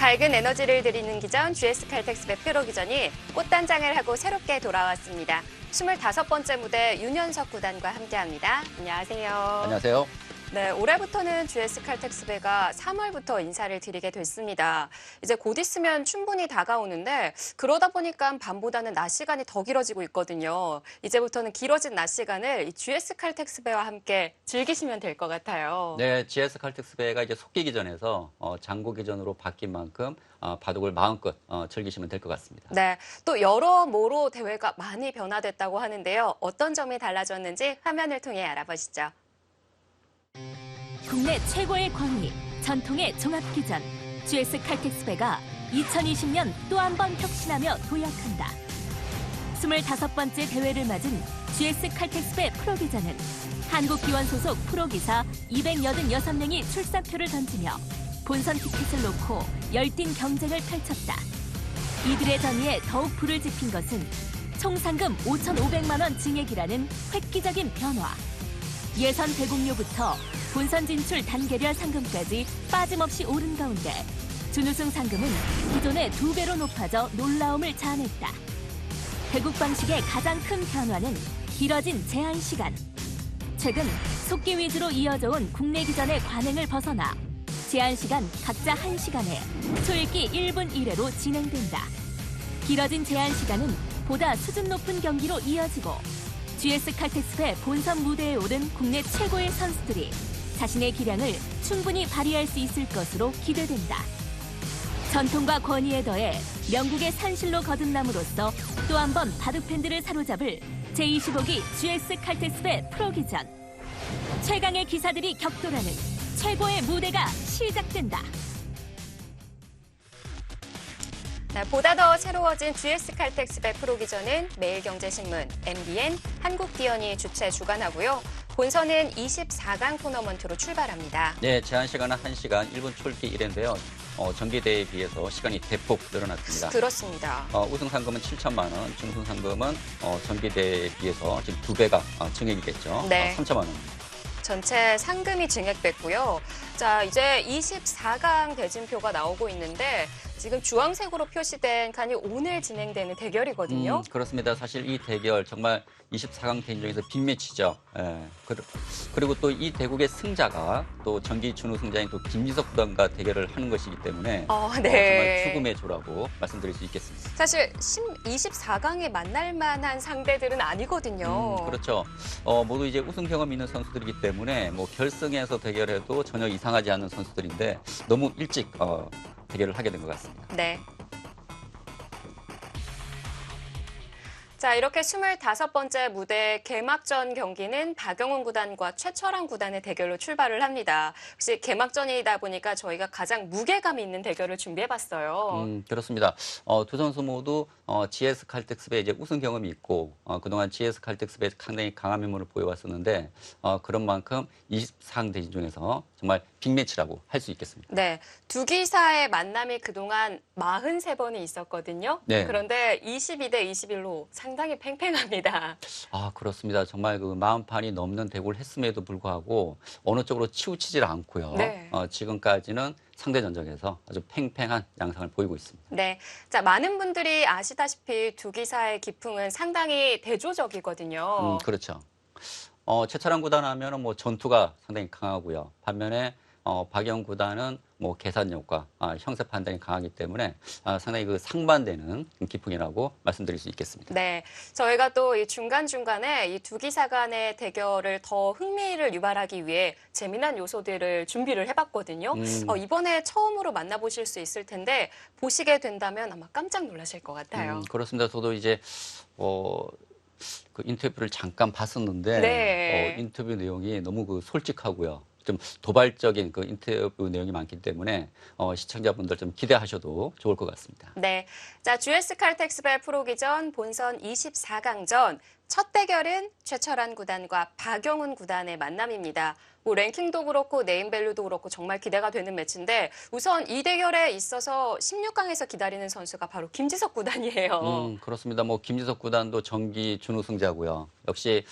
밝은 에너지를 드리는 기전 GS 칼텍스배 프로 기전이 꽃단장을 하고 새롭게 돌아왔습니다. 25번째 무대 윤현석 구단과 함께합니다. 안녕하세요. 안녕하세요. 네, 올해부터는 GS 칼텍스배가 3월부터 인사를 드리게 됐습니다. 이제 곧 있으면 춘분이 다가오는데 그러다 보니까 밤보다는 낮 시간이 더 길어지고 있거든요. 이제부터는 길어진 낮 시간을 이 GS 칼텍스배와 함께 즐기시면 될 것 같아요. 네, GS 칼텍스배가 이제 속기 기전에서 장고 기전으로 바뀐 만큼 바둑을 마음껏 즐기시면 될 것 같습니다. 네, 또 여러모로 대회가 많이 변화됐다고 하는데요. 어떤 점이 달라졌는지 화면을 통해 알아보시죠. 국내 최고의 권위, 전통의 종합기전 GS 칼텍스배가 2020년 또 한 번 혁신하며 도약한다. 25번째 대회를 맞은 GS 칼텍스배 프로기전은 한국기원 소속 프로기사 286명이 출사표를 던지며 본선 티켓을 놓고 열띤 경쟁을 펼쳤다. 이들의 전의에 더욱 불을 지핀 것은 총 상금 5,500만 원 증액이라는 획기적인 변화. 예선 대국료부터 본선 진출 단계별 상금까지 빠짐없이 오른 가운데 준우승 상금은 기존의 2배로 높아져 놀라움을 자아냈다. 대국 방식의 가장 큰 변화는 길어진 제한 시간. 최근 속기 위주로 이어져 온 국내 기전의 관행을 벗어나 제한 시간 각자 1시간에 초읽기 1분 1회로 진행된다. 길어진 제한 시간은 보다 수준 높은 경기로 이어지고 GS 칼텍스배 본선 무대에 오른 국내 최고의 선수들이 자신의 기량을 충분히 발휘할 수 있을 것으로 기대된다. 전통과 권위에 더해 명국의 산실로 거듭남으로써 또 한 번 바둑 팬들을 사로잡을 제25기 GS 칼텍스배 프로기전. 최강의 기사들이 격돌하는 최고의 무대가 시작된다. 네, 보다 더 새로워진 GS 칼텍스배 프로기전은 매일경제신문, MBN, 한국기원이 주최 주관하고요. 본선은 24강 토너먼트로 출발합니다. 네, 제한 시간은 1시간 1분 초읽기 1회인데요. 정기대회에 비해서 시간이 대폭 늘어났습니다. 그렇습니다. 우승 상금은 7천만 원, 준우승 상금은 정기대회에 비해서 지금 2배가 증액이 됐죠. 네. 3천만 원. 전체 상금이 증액됐고요. 자, 이제 24강 대진표가 나오고 있는데 지금 주황색으로 표시된 칸이 오늘 진행되는 대결이거든요. 그렇습니다. 사실 이 대결 정말 24강 대진중에서 빅매치죠. 예. 그리고 또 이 대국의 승자가 또 정기 준우승자인 또 김지석 구단과 대결을 하는 것이기 때문에 네. 정말 죽음의 조라고 말씀드릴 수 있겠습니다. 사실 24강에 만날 만한 상대들은 아니거든요. 그렇죠. 모두 이제 우승 경험이 있는 선수들이기 때문에 뭐 결승에서 대결해도 전혀 이상하지 않은 선수들인데 너무 일찍 대결을 하게 된 것 같습니다. 네. 자, 이렇게 25번째 무대 개막전 경기는 박영훈 구단과 최철환 구단의 대결로 출발을 합니다. 혹시 개막전이다 보니까 저희가 가장 무게감 있는 대결을 준비해봤어요. 그렇습니다. 두 선수 모두 GS 칼텍스배 이제 우승 경험이 있고 그동안 GS 칼텍스배 상당히 강한 면모를 보여왔었는데 그런 만큼 24강 대진 중에서 정말 빅매치라고 할 수 있겠습니다. 네, 두 기사의 만남이 그동안 43번이 있었거든요. 네. 그런데 22대 21로 상당히 팽팽합니다. 그렇습니다. 정말 그 40판이 넘는 대구를 했음에도 불구하고 어느 쪽으로 치우치질 않고요. 네. 지금까지는 상대 전적에서 아주 팽팽한 양상을 보이고 있습니다. 네, 자, 많은 분들이 아시다시피 두 기사의 기풍은 상당히 대조적이거든요. 그렇죠. 최철환 구단 하면은 뭐 전투가 상당히 강하고요. 반면에 박영 구단은 뭐 계산력과 형사 판단이 강하기 때문에 상당히 그 상반되는 기풍이라고 말씀드릴 수 있겠습니다. 네, 저희가 또 이 중간중간에 이 두 기사 간의 대결을 더 흥미를 유발하기 위해 재미난 요소들을 준비를 해봤거든요. 이번에 처음으로 만나보실 수 있을 텐데 보시게 된다면 아마 깜짝 놀라실 것 같아요. 그렇습니다. 저도 이제 그 인터뷰를 잠깐 봤었는데 네. 인터뷰 내용이 너무 그 솔직하고요. 좀 도발적인 그 인터뷰 내용이 많기 때문에 시청자분들 좀 기대하셔도 좋을 것 같습니다. 네, 자, GS 칼텍스배 프로기전 본선 24강전 첫 대결은 최철환 구단과 박영훈 구단의 만남입니다. 뭐 랭킹도 그렇고 네임밸류도 그렇고 정말 기대가 되는 매치인데 우선 이 대결에 있어서 16강에서 기다리는 선수가 바로 김지석 구단이에요. 그렇습니다. 뭐 김지석 구단도 정기 준우승자고요. 역시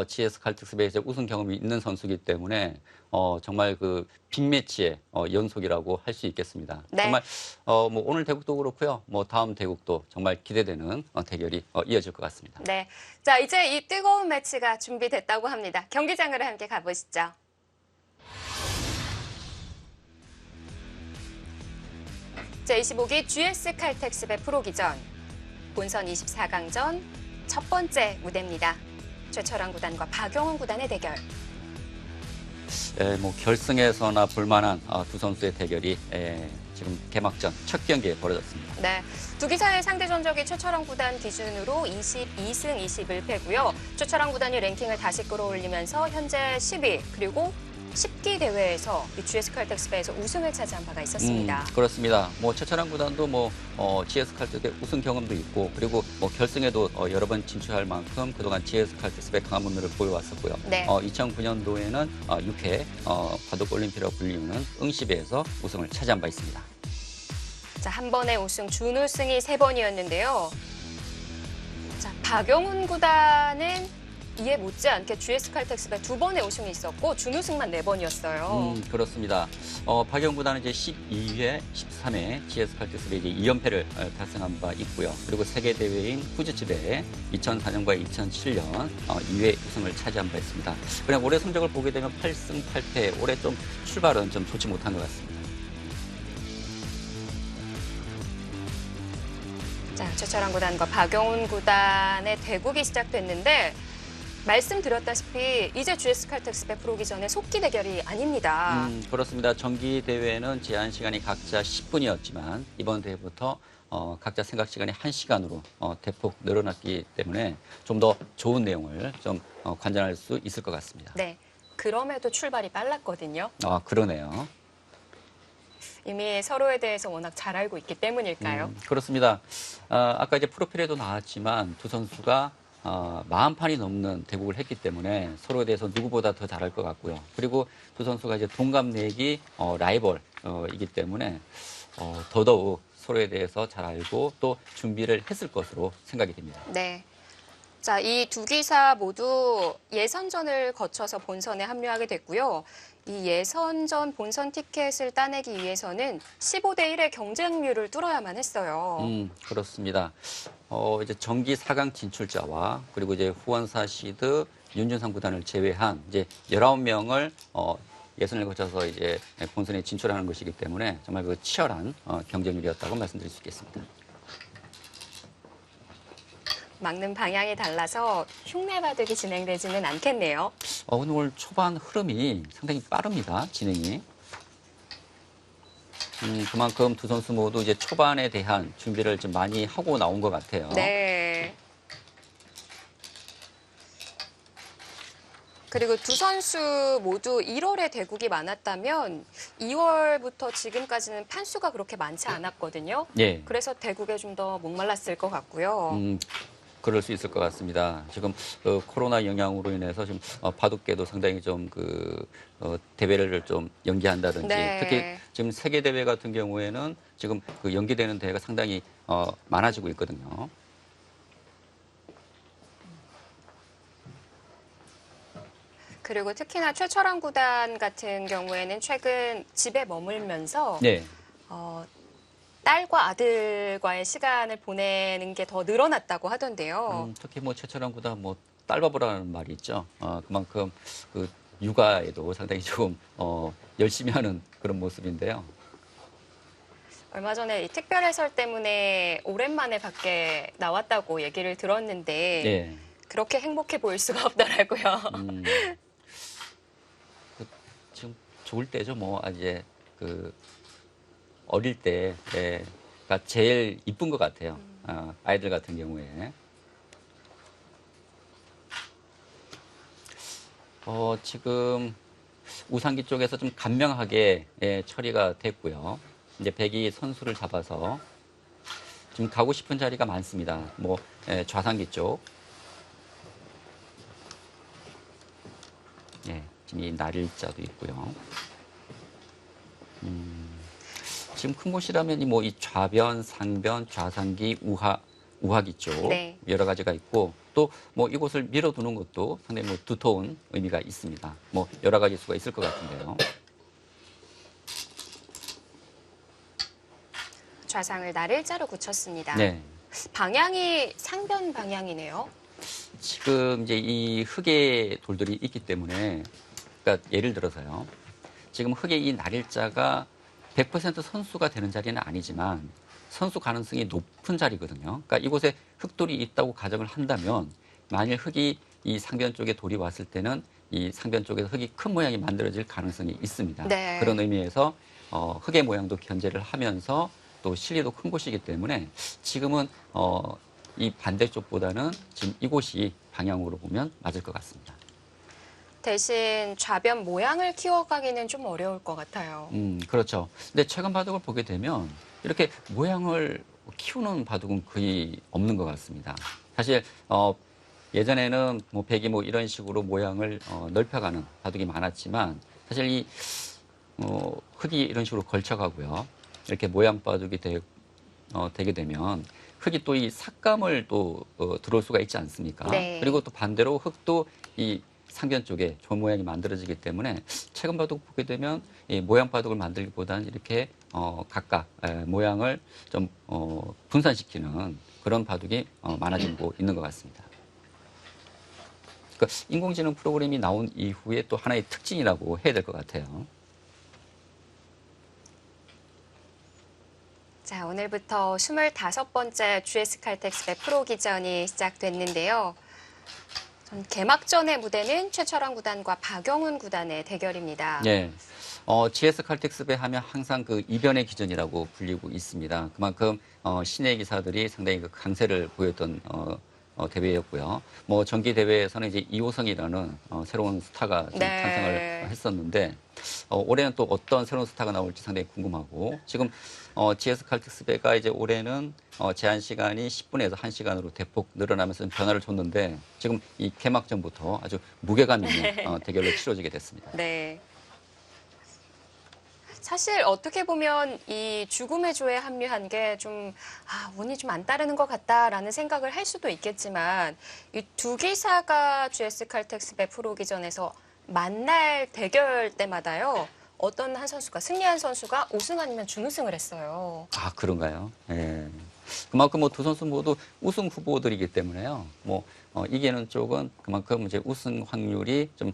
GS 칼텍스베이스의 우승 경험이 있는 선수이기 때문에 정말 그 빅매치의 연속이라고 할 수 있겠습니다. 네. 정말 뭐 오늘 대국도 그렇고요. 뭐 다음 대국도 정말 기대되는 대결이 이어질 것 같습니다. 네. 자, 이제 이 뜨거운 매치가 준비됐다고 합니다. 경기장으로 함께 가보시죠. 제25기 GS 칼텍스배 프로기전 본선 24강전 첫 번째 무대입니다. 최철환 구단과 박영훈 구단의 대결. 뭐 결승에서나 볼만한 두 선수의 대결이 지금 개막전 첫 경기에 벌어졌습니다. 네, 두 기사의 상대 전적이 최철환 구단 기준으로 22승 21패고요. 최철환 구단이 랭킹을 다시 끌어올리면서 현재 10위 그리고 10기 대회에서 이 GS 칼텍스배에서 우승을 차지한 바가 있었습니다. 그렇습니다. 뭐 최철환 구단도 뭐 GS 칼텍스배 우승 경험도 있고 그리고 뭐 결승에도 여러 번 진출할 만큼 그동안 GS 칼텍스배 강한 몸매를 보여왔었고요. 네. 2009년도에는 6회 바둑 올림픽이라고 불리는 응시배에서 우승을 차지한 바 있습니다. 자, 한 번의 우승, 준우승이 3번이었는데요. 자, 박영훈 구단은 이에 못지않게 GS 칼텍스배 2번의 우승이 있었고 준우승만 4번이었어요. 그렇습니다. 박영 구단은 이제 12회, 13회 GS 칼텍스배 이제 2연패를 달성한 바 있고요. 그리고 세계 대회인 후지츠대 2004년과 2007년 2회 우승을 차지한 바 있습니다. 그냥 올해 성적을 보게 되면 8승 8패, 올해 좀 출발은 좀 좋지 못한 것 같습니다. 자, 최철환 구단과 박영훈 구단의 대국이 시작됐는데 말씀드렸다시피 이제 GS 칼텍스배 프로기전의 속기 대결이 아닙니다. 그렇습니다. 정기 대회는 제한 시간이 각자 10분이었지만 이번 대회부터 각자 생각 시간이 1시간으로 대폭 늘어났기 때문에 좀 더 좋은 내용을 좀 관전할 수 있을 것 같습니다. 네, 그럼에도 출발이 빨랐거든요. 그러네요. 이미 서로에 대해서 워낙 잘 알고 있기 때문일까요? 그렇습니다. 아까 이제 프로필에도 나왔지만 두 선수가 40판이 넘는 대국을 했기 때문에 서로에 대해서 누구보다 더 잘할 것 같고요. 그리고 두 선수가 이제 동갑내기 라이벌이기 때문에 더더욱 서로에 대해서 잘 알고 또 준비를 했을 것으로 생각이 됩니다. 네. 자, 이 두 기사 모두 예선전을 거쳐서 본선에 합류하게 됐고요. 이 예선전 본선 티켓을 따내기 위해서는 15대 1의 경쟁률을 뚫어야만 했어요. 그렇습니다. 이제 정기 4강 진출자와 그리고 이제 후원사 시드 윤준상 구단을 제외한 이제 19명을 예선을 거쳐서 이제 본선에 진출하는 것이기 때문에 정말 그 치열한 경쟁률이었다고 말씀드릴 수 있겠습니다. 막는 방향이 달라서 흉내 바둑이 진행되지는 않겠네요. 오늘 초반 흐름이 상당히 빠릅니다. 진행이. 그만큼 두 선수 모두 이제 초반에 대한 준비를 좀 많이 하고 나온 것 같아요. 네. 그리고 두 선수 모두 1월에 대국이 많았다면 2월부터 지금까지는 판수가 그렇게 많지 않았거든요. 예. 그래서 대국에 좀 더 목말랐을 것 같고요. 그럴 수 있을 것 같습니다. 지금 코로나 영향으로 인해서 지금 바둑계도 상당히 좀 대회를 좀 연기한다든지 네. 특히 지금 세계 대회 같은 경우에는 지금 그 연기되는 대회가 상당히 많아지고 있거든요. 그리고 특히나 최철환 구단 같은 경우에는 최근 집에 머물면서 네. 딸과 아들과의 시간을 보내는 게 더 늘어났다고 하던데요. 특히 뭐 최철환 구단 뭐 딸바보라는 말이 있죠. 그만큼 그 육아에도 상당히 조금 열심히 하는 그런 모습인데요. 얼마 전에 이 특별 해설 때문에 오랜만에 밖에 나왔다고 얘기를 들었는데 네. 그렇게 행복해 보일 수가 없더라고요. 지금 좋을 때죠. 뭐 이제 그 어릴 때가 제일 이쁜 것 같아요. 아이들 같은 경우에. 지금 우상기 쪽에서 좀 간명하게 처리가 됐고요. 이제 백이 선수를 잡아서 지금 가고 싶은 자리가 많습니다. 뭐 좌상기 쪽. 지금 이 날일자도 있고요. 지금 큰 곳이라면 뭐 이 좌변, 상변, 좌상기, 우하기 쪽 네. 여러 가지가 있고 또 뭐 이곳을 밀어두는 것도 상당히 뭐 두터운 의미가 있습니다. 뭐 여러 가지 수가 있을 것 같은데요. 좌상을 날일자로 굳혔습니다. 네. 방향이 상변 방향이네요. 지금 이제 이 흙의 돌들이 있기 때문에, 그러니까 예를 들어서요. 지금 흙의 이 날일자가 100% 선수가 되는 자리는 아니지만 선수 가능성이 높은 자리거든요. 그러니까 이곳에 흙돌이 있다고 가정을 한다면 만일 흙이 이 상변 쪽에 돌이 왔을 때는 이 상변 쪽에서 흙이 큰 모양이 만들어질 가능성이 있습니다. 네. 그런 의미에서 흙의 모양도 견제를 하면서 또 실리도 큰 곳이기 때문에 지금은 이 반대쪽보다는 지금 이곳이 방향으로 보면 맞을 것 같습니다. 대신 좌변 모양을 키워가기는 좀 어려울 것 같아요. 그렇죠. 근데 최근 바둑을 보게 되면 이렇게 모양을 키우는 바둑은 거의 없는 것 같습니다. 사실 예전에는 뭐 백이 뭐 이런 식으로 모양을 넓혀가는 바둑이 많았지만 사실 이 흙이 이런 식으로 걸쳐가고요. 이렇게 모양 바둑이 되게 되면 흙이 또 이 삭감을 또 들어올 수가 있지 않습니까? 네. 그리고 또 반대로 흙도 이 상변 쪽에 좋은 모양이 만들어지기 때문에 최근 바둑 보게 되면 이 모양 바둑을 만들기보다는 이렇게 각각 모양을 좀 분산시키는 그런 바둑이 많아지고 있는 것 같습니다. 그러니까 인공지능 프로그램이 나온 이후에 또 하나의 특징이라고 해야 될 것 같아요. 자, 오늘부터 25번째 GS 칼텍스배 프로 기전이 시작됐는데요. 전 개막전의 무대는 최철원 구단과 박영훈 구단의 대결입니다. 네. GS 칼텍스배 하면 항상 그 이변의 기전이라고 불리고 있습니다. 그만큼 신예 기사들이 상당히 그 강세를 보였던 대회였고요. 뭐 정기 대회에서는 이제 이호성이라는 새로운 스타가 지금 네. 탄생을 했었는데 올해는 또 어떤 새로운 스타가 나올지 상당히 궁금하고 지금 GS 칼텍스배가 이제 올해는 제한 시간이 10분에서 1시간으로 대폭 늘어나면서 변화를 줬는데 지금 이 개막전부터 아주 무게감 있는 대결로 치러지게 됐습니다. 네. 사실 어떻게 보면 이 죽음의 조에 합류한 게 좀 운이 좀 안 따르는 것 같다라는 생각을 할 수도 있겠지만 이 두 기사가 GS 칼텍스배 프로 기전에서 만날 대결 때마다요. 어떤 한 선수가 승리한 선수가 우승 아니면 준우승을 했어요. 아, 그런가요? 예. 그만큼 뭐 두 선수 모두 우승 후보들이기 때문에요. 뭐 이기는 쪽은 그만큼 이제 우승 확률이 좀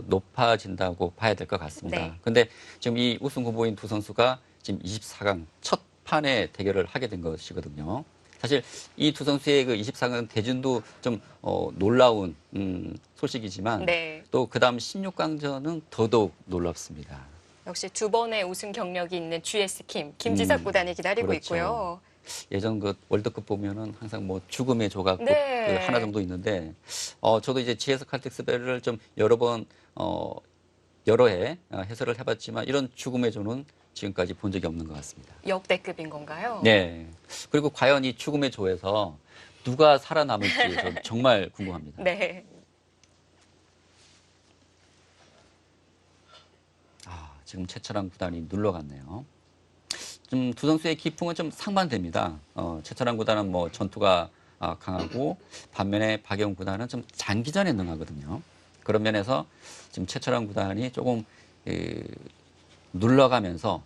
높아진다고 봐야 될 것 같습니다. 네. 근데 지금 이 우승 후보인 두 선수가 지금 24강 첫 판에 대결을 하게 된 것이거든요. 사실 이 두 선수의 그 24강 대진도 좀 놀라운 소식이지만 네. 또 그다음 16강전은 더더욱 놀랍습니다. 역시 두 번의 우승 경력이 있는 GS 김지석 구단이 기다리고 그렇죠. 있고요. 예전 그 월드컵 보면은 항상 뭐 죽음의 조각 네. 그 하나 정도 있는데 저도 이제 GS 칼텍스배를 좀 여러 번 여러 해 해설을 해봤지만 이런 죽음의 조는 지금까지 본 적이 없는 것 같습니다. 역대급인 건가요? 네. 그리고 과연 이 죽음의 조에서 누가 살아남을지 전 정말 궁금합니다. 네. 지금 최철환 구단이 눌러갔네요. 좀 두 선수의 기풍은 좀 상반됩니다. 최철환 구단은 뭐 전투가 강하고 반면에 박영훈 구단은 좀 장기전에 능하거든요. 그런 면에서 지금 최철환 구단이 조금 눌러가면서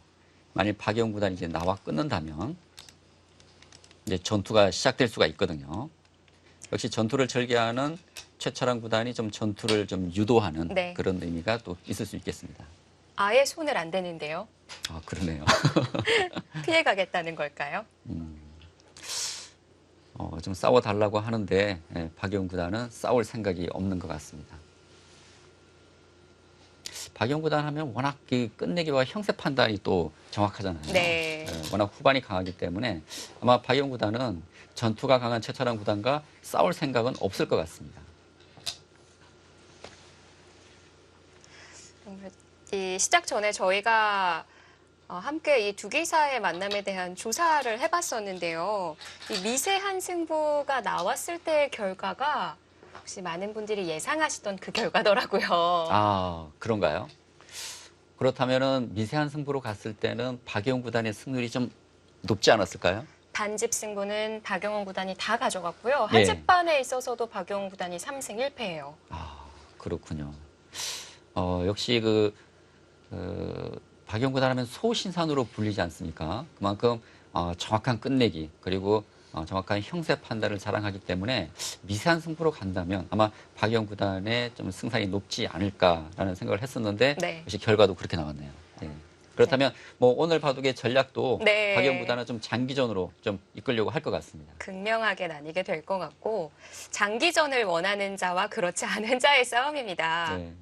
만일 박영훈 구단이 이제 나와 끊는다면 이제 전투가 시작될 수가 있거든요. 역시 전투를 절개하는 최철환 구단이 좀 전투를 좀 유도하는 네. 그런 의미가 또 있을 수 있겠습니다. 아예 손을 안 대는데요. 아, 그러네요. 피해가겠다는 걸까요? 좀 싸워달라고 하는데 박영훈 구단은 싸울 생각이 없는 것 같습니다. 박영훈 구단 하면 워낙 그 끝내기와 형세 판단이 또 정확하잖아요. 네. 워낙 후반이 강하기 때문에 아마 박영훈 구단은 전투가 강한 최철환 구단과 싸울 생각은 없을 것 같습니다. 이 시작 전에 저희가 함께 이 두 기사의 만남에 대한 조사를 해봤었는데요. 이 미세한 승부가 나왔을 때의 결과가 역시 많은 분들이 예상하시던 그 결과더라고요. 아, 그런가요? 그렇다면은 미세한 승부로 갔을 때는 박영 구단의 승률이 좀 높지 않았을까요? 반집 승부는 박영훈 구단이 다 가져갔고요. 예. 한집반에 있어서도 박영훈 구단이 3승 1패예요. 아, 그렇군요. 역시 박영 구단 하면 소신산으로 불리지 않습니까? 그만큼 정확한 끝내기 그리고 정확한 형세 판단을 자랑하기 때문에 미세한 승부로 간다면 아마 박영 구단의 좀 승산이 높지 않을까라는 생각을 했었는데 네. 역시 결과도 그렇게 나왔네요. 예. 그렇다면 뭐 오늘 바둑의 전략도 네. 박영 구단은 좀 장기전으로 좀 이끌려고 할 것 같습니다. 극명하게 나뉘게 될 것 같고 장기전을 원하는 자와 그렇지 않은 자의 싸움입니다. 네.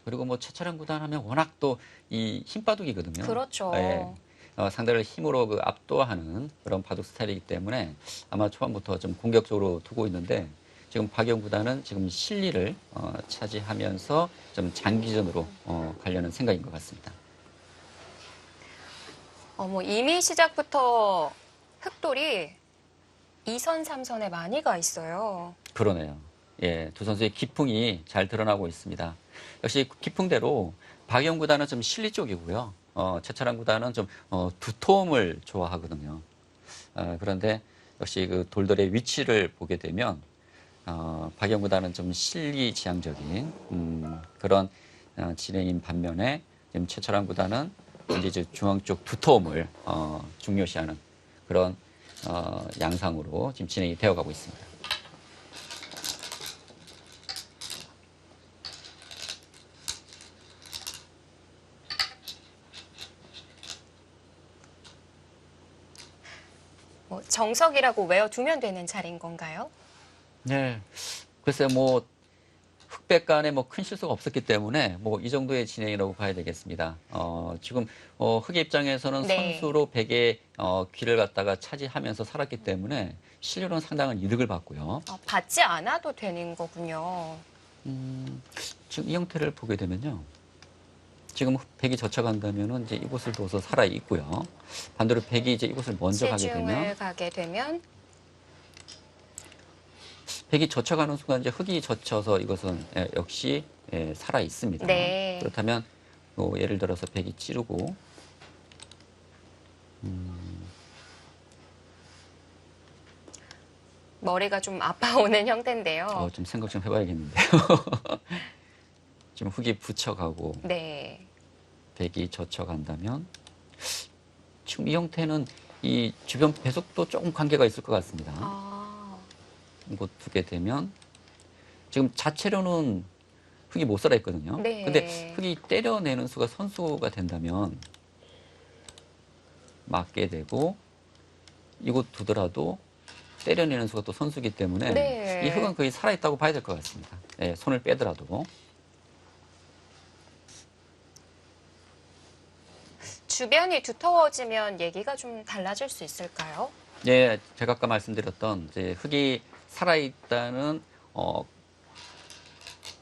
그리고 뭐 최철현 구단 하면 워낙 또 이 힘바둑이거든요. 그렇죠. 네. 상대를 힘으로 압도하는 그런 바둑 스타일이기 때문에 아마 초반부터 좀 공격적으로 두고 있는데 지금 박영 구단은 지금 실리를 차지하면서 좀 장기전으로 가려는 생각인 것 같습니다. 뭐 이미 시작부터 흑돌이 2선, 3선에 많이 가 있어요. 그러네요. 예, 두 선수의 기풍이 잘 드러나고 있습니다. 역시 기풍대로 박영 구단은 좀 실리 쪽이고요. 최철환 구단은 좀 두터움을 좋아하거든요. 그런데 역시 그 돌돌의 위치를 보게 되면 박영 구단은 좀 실리지향적인 그런 진행인 반면에 지금 최철환 구단은 이제 중앙 쪽 두터움을 중요시하는 그런 양상으로 지금 진행이 되어가고 있습니다. 정석이라고 외워두면 되는 자리인 건가요? 네. 글쎄요, 뭐, 흑백 간에 뭐 큰 실수가 없었기 때문에 뭐 이 정도의 진행이라고 봐야 되겠습니다. 지금, 흑의 입장에서는 네. 선수로 백의 귀를 갖다가 차지하면서 살았기 때문에 실력은 상당한 이득을 받고요. 받지 않아도 되는 거군요. 지금 이 형태를 보게 되면요. 지금 백이 젖혀간다면은 이제 이곳을 둬서 살아 있고요. 반대로 백이 이제 이곳을 먼저 가게 시중을 되면 가게 되면 백이 젖혀가는 순간 이제 흑이 젖혀서 이것은 역시 살아 있습니다. 네. 그렇다면 예를 들어서 백이 찌르고 머리가 좀 아파오는 형태인데요. 좀 생각 좀 해봐야겠는데요. 지금 흑이 붙여가고 네. 백이 젖혀간다면 지금 이 형태는 이 주변 배속도 조금 관계가 있을 것 같습니다. 이거 두게 되면 지금 자체로는 흑이 못 살아 있거든요. 네. 근데 흑이 때려내는 수가 선수가 된다면 맞게 되고 이곳 두더라도 때려내는 수가 또 선수기 때문에 네. 이 흑은 거의 살아있다고 봐야 될 것 같습니다. 예, 손을 빼더라도. 주변이 두터워지면 얘기가 좀 달라질 수 있을까요? 예, 제가 아까 말씀드렸던 이제 흑이 살아있다는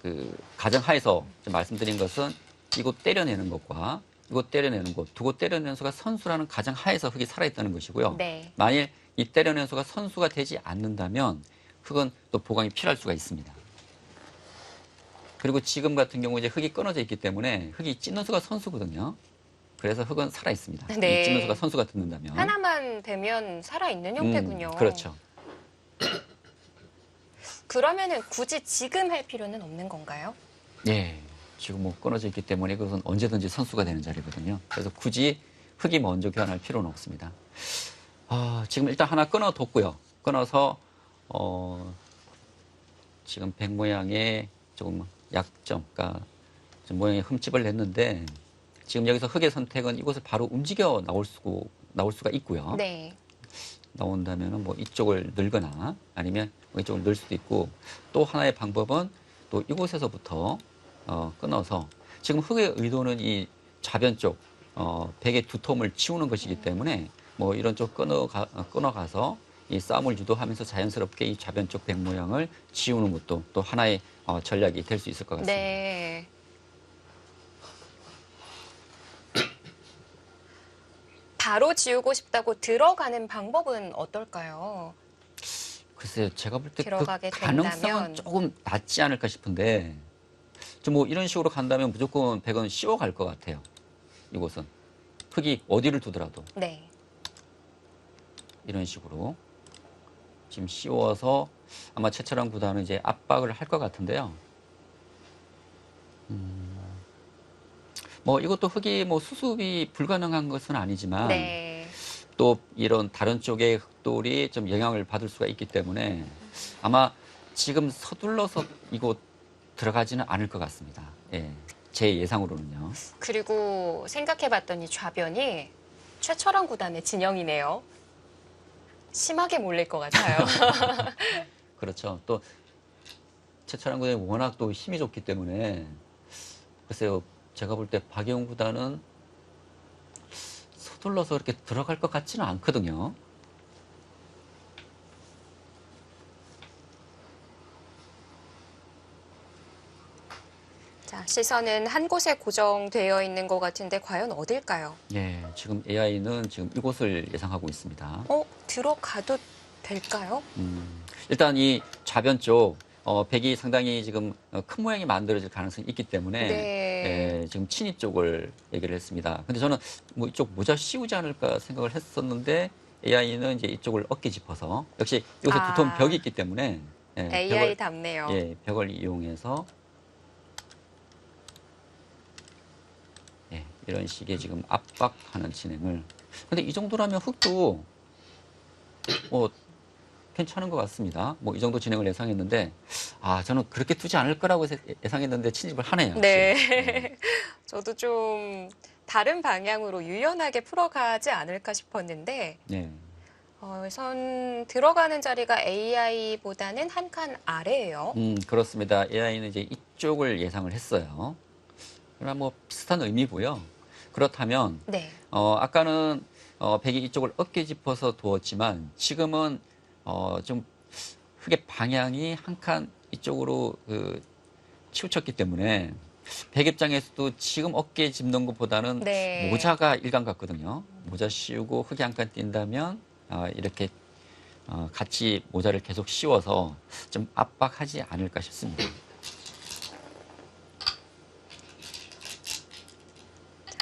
그 가정하에서 말씀드린 것은 이곳 때려내는 것과 이곳 때려내는 곳, 두 곳 때려내는 수가 선수라는 가정하에서 흑이 살아있다는 것이고요. 네. 만일 이 때려내는 수가 선수가 되지 않는다면 흑은 또 보강이 필요할 수가 있습니다. 그리고 지금 같은 경우 이제 흑이 끊어져 있기 때문에 흑이 찢는 수가 선수거든요. 그래서 흑은 살아 있습니다. 네. 이 찢는 수가 선수가 듣는다면. 하나만 되면 살아있는 형태군요. 그렇죠. 그러면은 굳이 지금 할 필요는 없는 건가요? 예. 지금 뭐 끊어져 있기 때문에 그것은 언제든지 선수가 되는 자리거든요. 그래서 굳이 흑이 먼저 교환할 필요는 없습니다. 지금 일단 하나 끊어뒀고요. 끊어서 지금 백 모양의 조금 약점, 그러니까 좀 모양의 흠집을 냈는데 지금 여기서 흑의 선택은 이곳을 바로 움직여 나올 수가 있고요. 네. 나온다면은 뭐 이쪽을 늘거나 아니면 이쪽을 늘 수도 있고 또 하나의 방법은 또 이곳에서부터 끊어서 지금 흑의 의도는 이 좌변 쪽 백의 두텀을 치우는 것이기 때문에 뭐 이런 쪽 끊어가서 이 싸움을 유도하면서 자연스럽게 이 좌변 쪽 백 모양을 지우는 것도 또 하나의 전략이 될 수 있을 것 같습니다. 네. 바로 지우고 싶다고 들어가는 방법은 어떨까요? 글쎄요, 제가 볼 때 그 들어가게 가능성은 된다면 조금 낮지 않을까 싶은데, 좀 뭐 이런 식으로 간다면 무조건 100은 씌워갈 것 같아요. 이곳은. 흙이 어디를 두더라도. 네. 이런 식으로. 지금 씌워서 아마 최철환 구단은 이제 압박을 할 것 같은데요. 뭐 이것도 흙이 뭐 수습이 불가능한 것은 아니지만, 네. 또 이런 다른 쪽의 흙돌이 좀 영향을 받을 수가 있기 때문에 아마 지금 서둘러서 이곳 들어가지는 않을 것 같습니다. 예, 제 예상으로는요. 그리고 생각해봤더니 좌변이 최철원 구단의 진영이네요. 심하게 몰릴 것 같아요. 그렇죠. 또 최철환 구단이 워낙 또 힘이 좋기 때문에 글쎄요, 제가 볼 때 박영 구단은 서둘러서 이렇게 들어갈 것 같지는 않거든요. 자, 시선은 한 곳에 고정되어 있는 것 같은데 과연 어딜까요? 예, 지금 AI는 지금 이곳을 예상하고 있습니다. 들어가도 될까요? 일단 이 좌변 쪽 백이 상당히 지금 큰 모양이 만들어질 가능성이 있기 때문에 네. 지금 친이 쪽을 얘기를 했습니다. 근데 저는 뭐 이쪽 모자 씌우지 않을까 생각을 했었는데 AI는 이제 이쪽을 어깨 짚어서 역시 이곳에 두터운 벽이 있기 때문에 AI답네요. 벽을 이용해서 이런 식의 지금 압박하는 진행을. 근데 이 정도라면 흙도 뭐 괜찮은 것 같습니다. 뭐 이 정도 진행을 예상했는데, 저는 그렇게 두지 않을 거라고 예상했는데 침입을 하네요. 네. 저도 좀 다른 방향으로 유연하게 풀어가지 않을까 싶었는데, 네. 선 들어가는 자리가 AI보다는 한 칸 아래예요. 그렇습니다. AI는 이제 이쪽을 예상을 했어요. 그러나 뭐 비슷한 의미고요. 그렇다면, 네. 아까는 백이 이쪽을 어깨 짚어서 두었지만 지금은 좀 흙의 방향이 한 칸 이쪽으로 치우쳤기 때문에 백 입장에서도 지금 어깨에 짚는 것보다는 네. 모자가 일관 같거든요. 모자 씌우고 흙이 한 칸 띈다면 이렇게 같이 모자를 계속 씌워서 좀 압박하지 않을까 싶습니다.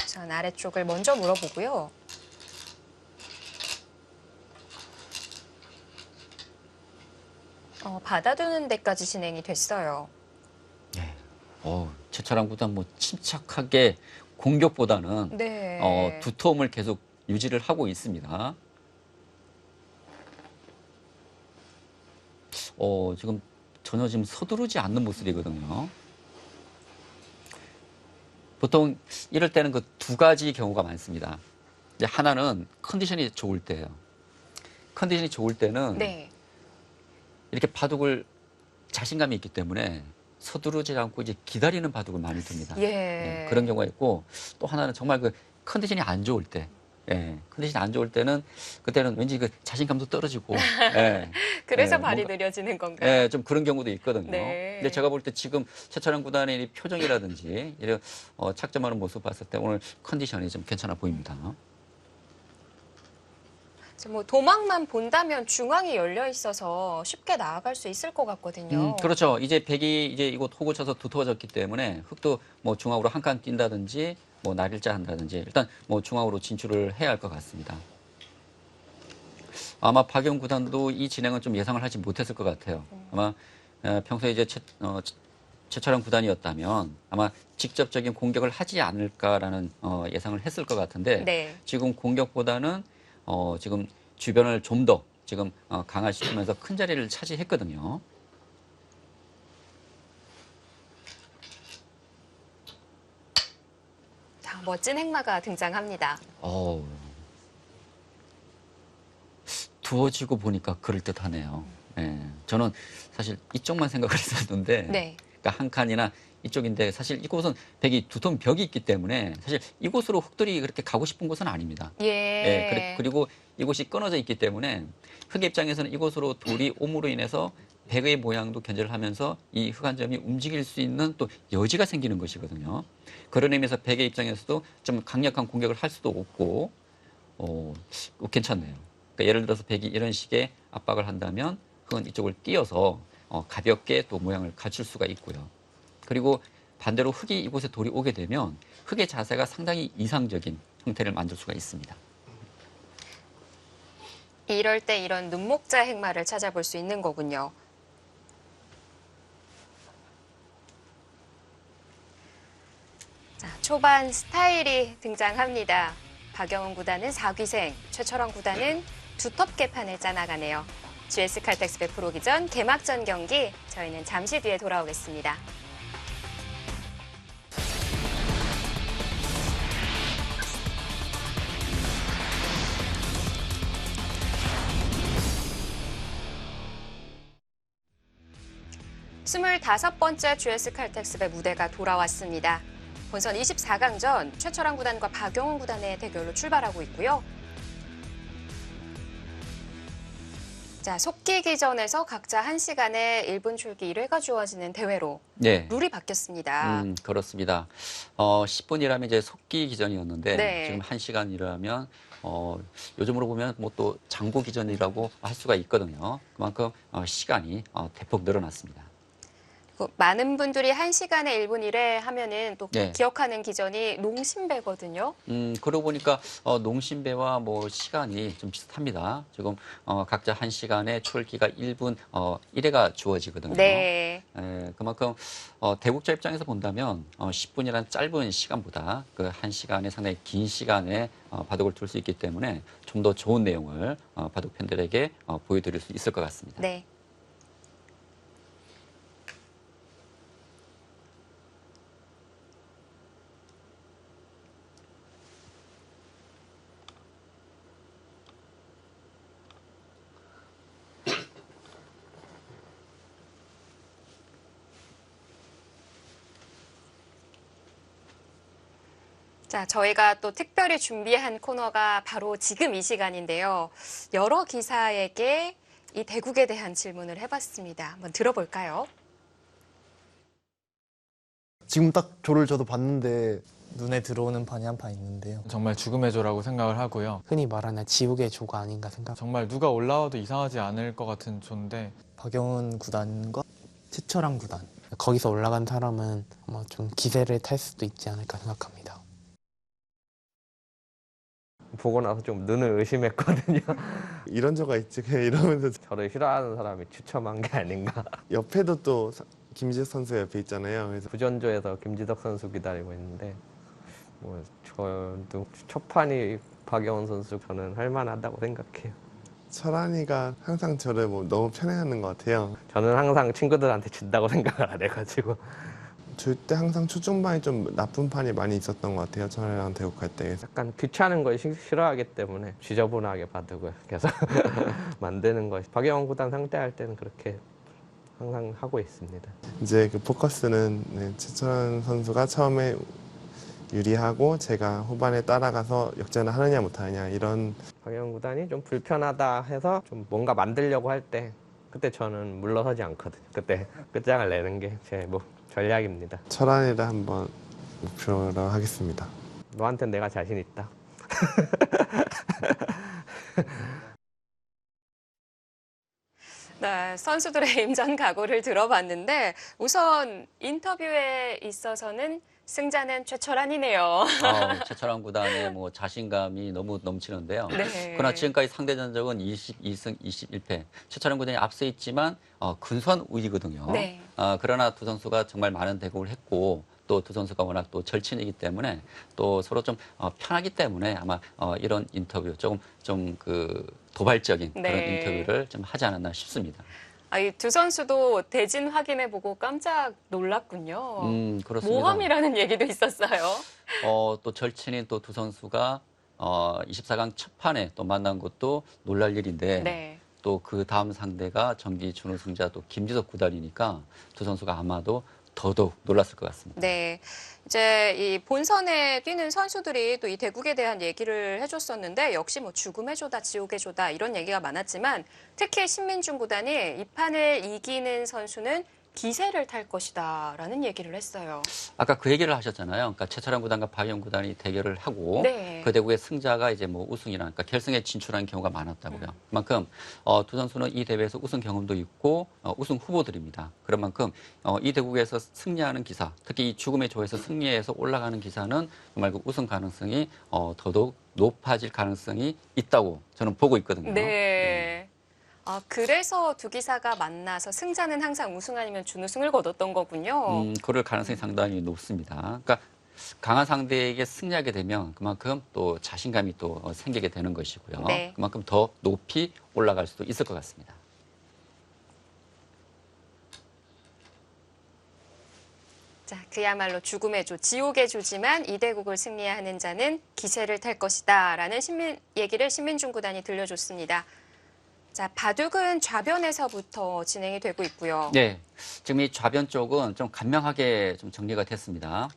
전 아래쪽을 먼저 물어보고요. 받아두는 데까지 진행이 됐어요. 네. 최철환 구단 뭐 침착하게 공격보다는 네. 두터움을 계속 유지를 하고 있습니다. 지금 전혀 지금 서두르지 않는 모습이거든요. 보통 이럴 때는 그 두 가지 경우가 많습니다. 이제 하나는 컨디션이 좋을 때예요. 컨디션이 좋을 때는 네. 이렇게 바둑을 자신감이 있기 때문에 서두르지 않고 이제 기다리는 바둑을 많이 둡니다. 예. 그런 경우가 있고, 또 하나는 정말 그 컨디션이 안 좋을 때, 컨디션이 안 좋을 때는 그때는 왠지 그 자신감도 떨어지고, 그래서 발이 뭔가, 느려지는 건가요? 좀 그런 경우도 있거든요. 네. 근데 제가 볼 때 지금 최철환 구단의 이 표정이라든지 이런 착점하는 모습 봤을 때 오늘 컨디션이 좀 괜찮아 보입니다. 뭐 도망만 본다면 중앙이 열려 있어서 쉽게 나아갈 수 있을 것 같거든요. 그렇죠. 이제 백이 이제 이곳 호구 쳐서 두터워졌기 때문에 흙도 뭐 중앙으로 한 칸 뛴다든지 뭐 날일자 한다든지 일단 뭐 중앙으로 진출을 해야 할 것 같습니다. 아마 박영 구단도 이 진행은 좀 예상을 하지 못했을 것 같아요. 아마 평소에 이제 최철환 구단이었다면 아마 직접적인 공격을 하지 않을까라는 예상을 했을 것 같은데 네. 지금 공격보다는 지금 주변을 좀 더 지금 강화시키면서 큰 자리를 차지했거든요. 자, 멋진 행마가 등장합니다. 두어지고 보니까 그럴듯하네요. 저는 사실 이쪽만 생각을 했었는데 네. 그러니까 한 칸이나 이쪽인데 사실 이곳은 백이 두터운 벽이 있기 때문에 사실 이곳으로 흙들이 그렇게 가고 싶은 곳은 아닙니다. 예. 그리고 이곳이 끊어져 있기 때문에 흙의 입장에서는 이곳으로 돌이 옴으로 인해서 백의 모양도 견제를 하면서 이 흙 한 점이 움직일 수 있는 또 여지가 생기는 것이거든요. 그런 의미에서 백의 입장에서도 좀 강력한 공격을 할 수도 없고 괜찮네요. 그러니까 예를 들어서 백이 이런 식의 압박을 한다면 흙은 이쪽을 띄어서 가볍게 또 모양을 갖출 수가 있고요. 그리고 반대로 흙이 이곳에 돌이 오게 되면 흙의 자세가 상당히 이상적인 형태를 만들 수가 있습니다. 이럴 때 이런 눈목자 행마를 찾아볼 수 있는 거군요. 자, 초반 스타일이 등장합니다. 박영훈 구단은 4귀생, 최철원 구단은 두텁게 판을 짜나가네요. GS 칼텍스배 프로기전 개막전 경기 저희는 잠시 뒤에 돌아오겠습니다. 스물다섯 번째 GS 칼텍스배 무대가 돌아왔습니다. 본선 24강전 최철원 구단과 박영훈 구단의 대결로 출발하고 있고요. 자, 속기기전에서 각자 1시간에 1분 출기 1회가 주어지는 대회로 네. 룰이 바뀌었습니다. 그렇습니다. 10분이라면 이제 속기 기전이었는데 네. 지금 1시간이라면 요즘으로 보면 뭐 또 장고 기전이라고 할 수가 있거든요. 그만큼 시간이 대폭 늘어났습니다. 많은 분들이 1시간에 1분 1회 하면은 또 네. 기억하는 기전이 농심배거든요. 그러고 보니까 농심배와 뭐 시간이 좀 비슷합니다. 지금 각자 1시간에 출기가 1분 1회가 주어지거든요. 네. 그만큼 대국자 입장에서 본다면 10분이라는 짧은 시간보다 그 1시간에 상당히 긴 시간에 바둑을 둘 수 있기 때문에 좀 더 좋은 내용을 바둑 팬들에게 보여드릴 수 있을 것 같습니다. 네. 자, 저희가 또 특별히 준비한 코너가 바로 지금 이 시간인데요. 여러 기사에게 이 대국에 대한 질문을 해봤습니다. 한번 들어볼까요? 지금 딱 조를 저도 봤는데 눈에 들어오는 판이 한 판 있는데요. 정말 죽음의 조라고 생각을 하고요. 흔히 말하는 지옥의 조가 아닌가 생각. 정말 누가 올라와도 이상하지 않을 것 같은 조인데 박영훈 구단과 최철원 구단. 거기서 올라간 사람은 아마 좀 기세를 탈 수도 있지 않을까 생각합니다. 보고 나서 좀 눈을 의심했거든요. 이런 저가 있지 그냥 이러면서 저를 싫어하는 사람이 추첨한 게 아닌가. 옆에도 또 김지석 선수 옆에 있잖아요. 그래서 부전조에서 김지덕 선수 기다리고 있는데 뭐 저도 첫 판이 박영훈 선수 저는 할만하다고 생각해요. 철환이가 항상 저를 뭐 너무 편애하는 것 같아요. 저는 항상 친구들한테 진다고 생각을 안 해가지고 줄 때 항상 초중반에 좀 나쁜 판이 많이 있었던 것 같아요. 철환이랑 대국할 때. 약간 귀찮은 걸 싫어하기 때문에 지저분하게 바둑을 계속 만드는 거. 박영훈 구단 상대할 때는 그렇게 항상 하고 있습니다. 이제 그 포커스는 최철환 선수가 처음에 유리하고 제가 후반에 따라가서 역전을 하느냐 못하느냐 이런. 박영훈 구단이 좀 불편하다 해서 좀 뭔가 만들려고 할 때 그때 저는 물러서지 않거든요. 그때 끝장을 내는 게 제 뭐 전략입니다. 철환이를 한번 목표로 하겠습니다. 너한텐 내가 자신 있다. 네, 선수들의 임전 각오를 들어봤는데 우선 인터뷰에 있어서는 승자는 최철환이네요. 최철원 구단의 뭐 자신감이 너무 넘치는데요. 네. 그러나 지금까지 상대 전적은 22승 21패. 최철원 구단이 앞서 있지만 근소한 우위거든요. 네. 그러나 두 선수가 정말 많은 대국을 했고 또 두 선수가 워낙 또 절친이기 때문에 또 서로 좀 편하기 때문에 아마 이런 인터뷰 좀 그 도발적인 그런 네. 인터뷰를 좀 하지 않았나 싶습니다. 이 두 선수도 대진 확인해보고 깜짝 놀랐군요. 그렇습니다. 모험이라는 얘기도 있었어요. 또 절친인 또 두 선수가 24강 첫 판에 또 만난 것도 놀랄 일인데 네. 또 그 다음 상대가 정기 준우승자 또 김지석 구단이니까 두 선수가 아마도 더더욱 놀랐을 것 같습니다. 네. 이제 이 본선에 뛰는 선수들이 또 이 대국에 대한 얘기를 해줬었는데 역시 뭐 죽음의 조다, 지옥의 조다 이런 얘기가 많았지만 특히 신민중 구단이 이 판을 이기는 선수는 기세를 탈 것이다라는 얘기를 했어요. 아까 그 얘기를 하셨잖아요. 그러니까 최철한 구단과 박영 구단이 대결을 하고 네. 그 대구의 승자가 이제 뭐 우승이나 그러니까 결승에 진출하는 경우가 많았다고요. 그만큼 두 선수는 이 대회에서 우승 경험도 있고 우승 후보들입니다. 그런 만큼 이 대국에서 승리하는 기사, 특히 이 죽음의 조에서 승리해서 올라가는 기사는 정말 그 우승 가능성이 더더욱 높아질 가능성이 있다고 저는 보고 있거든요. 네. 아, 그래서 두 기사가 만나서 승자는 항상 우승 아니면 준우승을 거뒀던 거군요. 그럴 가능성이 상당히 높습니다. 그러니까 강한 상대에게 승리하게 되면 그만큼 또 자신감이 또 생기게 되는 것이고요. 네. 그만큼 더 높이 올라갈 수도 있을 것 같습니다. 자, 그야말로 죽음의 조, 지옥의 조지만 이 대국을 승리하는 자는 기세를 탈 것이다라는 얘기를 신민중 구단이 들려줬습니다. 자, 바둑은 좌변에서부터 진행이 되고 있고요. 네, 지금 이 좌변 쪽은 좀 간명하게 좀 정리가 됐습니다.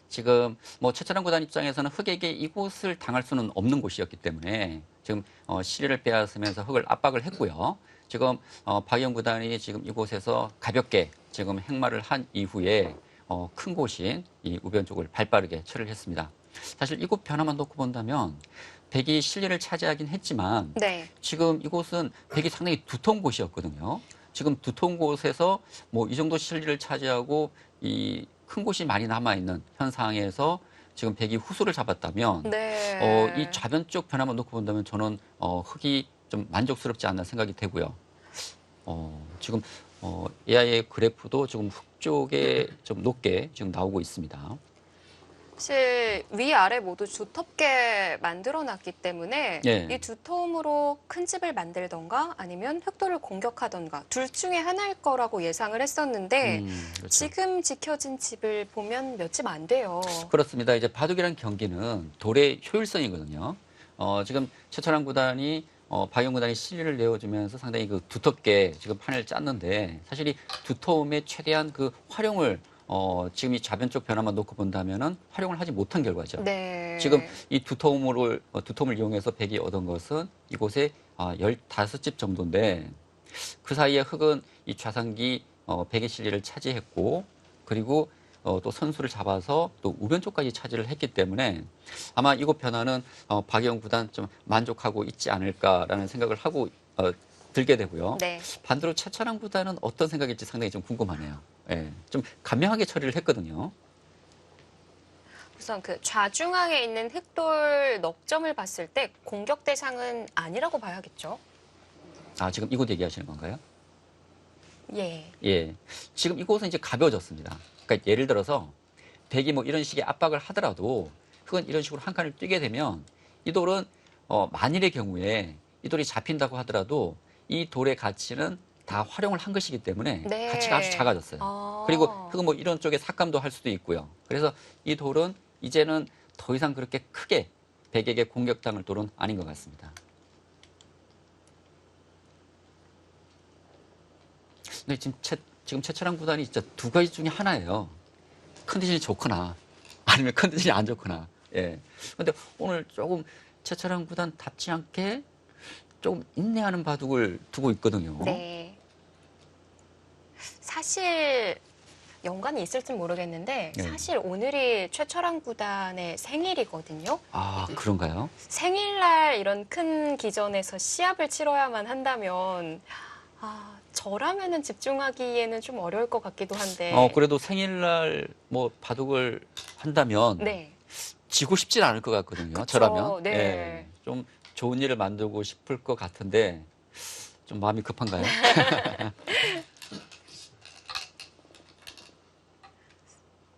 지금 뭐 최철한 구단 입장에서는 흑에게 이곳을 당할 수는 없는 곳이었기 때문에 지금 시리를 빼앗으면서 흑을 압박을 했고요. 지금 박영 구단이 지금 이곳에서 가볍게 지금 행마를 한 이후에 큰 곳인 이 우변 쪽을 발빠르게 처리를 했습니다. 사실 이곳 변화만 놓고 본다면 백이 실리를 차지하긴 했지만 네. 지금 이곳은 백이 상당히 두터운 곳이었거든요. 지금 두터운 곳에서 뭐 이 정도 실리를 차지하고 이 큰 곳이 많이 남아있는 현 상황에서 지금 백이 후수를 잡았다면 네. 이 좌변 쪽 변화만 놓고 본다면 저는 흑이 좀 만족스럽지 않나 생각이 되고요. 지금 AI의 그래프도 지금 흑 쪽에 좀 높게 지금 나오고 있습니다. 사실 위아래 모두 두텁게 만들어놨기 때문에 예. 이 두터움으로 큰 집을 만들던가 아니면 흑도를 공격하던가 둘 중에 하나일 거라고 예상을 했었는데 그렇죠. 지금 지켜진 집을 보면 몇 집 안 돼요. 그렇습니다. 이제 바둑이라는 경기는 돌의 효율성이거든요. 지금 최철한 구단이 박영 구단이 실리를 내어주면서 상당히 그 두텁게 지금 판을 짰는데 사실 이 두터움에 최대한 그 활용을 지금 이 좌변 쪽 변화만 놓고 본다면은 활용을 하지 못한 결과죠. 네. 지금 이 두터움을 이용해서 백이 얻은 것은 이곳에 15집 정도인데 그 사이에 흑은 이 좌상기 백의 실리를 차지했고 그리고 또 선수를 잡아서 또 우변 쪽까지 차지를 했기 때문에 아마 이곳 변화는 박영 구단 좀 만족하고 있지 않을까라는 생각을 하고 들게 되고요. 네. 반대로 최철한 구단은 어떤 생각일지 상당히 좀 궁금하네요. 예, 좀 간명하게 처리를 했거든요. 우선 그 좌중앙에 있는 흑돌 넉 점을 봤을 때 공격 대상은 아니라고 봐야겠죠. 아, 지금 이곳 얘기하시는 건가요? 예. 예. 지금 이곳은 이제 가벼워졌습니다. 그러니까 예를 들어서 백이 뭐 이런 식의 압박을 하더라도 흑은 이런 식으로 한 칸을 뛰게 되면 이 돌은 만일의 경우에 이 돌이 잡힌다고 하더라도 이 돌의 가치는 다 활용을 한 것이기 때문에 네. 가치가 아주 작아졌어요. 아. 그리고 흑은 뭐 이런 쪽에 삭감도 할 수도 있고요. 그래서 이 돌은 이제는 더 이상 그렇게 크게 백에게 공격당할 돌은 아닌 것 같습니다. 근데 지금 최철한 구단이 진짜 두 가지 중에 하나예요. 컨디션이 좋거나 아니면 컨디션이 안 좋거나. 예. 근데 오늘 조금 최철한 구단답지 않게 조금 인내하는 바둑을 두고 있거든요. 네. 사실 연관이 있을지 모르겠는데 네. 사실 오늘이 최철한 구단의 생일이거든요. 아, 그런가요? 생일날 이런 큰 기전에서 시합을 치러야만 한다면 저라면은 집중하기에는 좀 어려울 것 같기도 한데. 그래도 생일날 뭐 바둑을 한다면 네. 지고 싶진 않을 것 같거든요. 그쵸, 저라면. 네. 예. 좀 좋은 일을 만들고 싶을 것 같은데 좀 마음이 급한가요?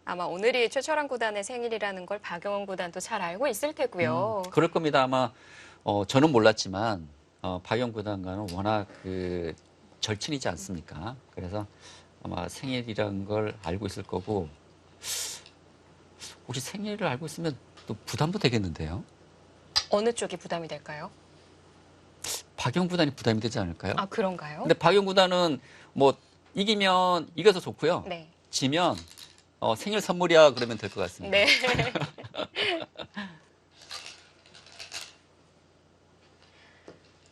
아마 오늘이 최철한 구단의 생일이라는 걸 박영원 구단도 잘 알고 있을 테고요. 그럴 겁니다. 아마 저는 몰랐지만 박영 구단과는 워낙 그 절친이지 않습니까? 그래서 아마 생일이라는 걸 알고 있을 거고 혹시 생일을 알고 있으면 또 부담도 되겠는데요? 어느 쪽이 부담이 될까요? 박영 구단이 부담이 되지 않을까요? 아, 그런가요? 근데 박영 구단은 뭐 이기면 이겨서 좋고요. 네. 지면 생일 선물이야 그러면 될 것 같습니다. 네.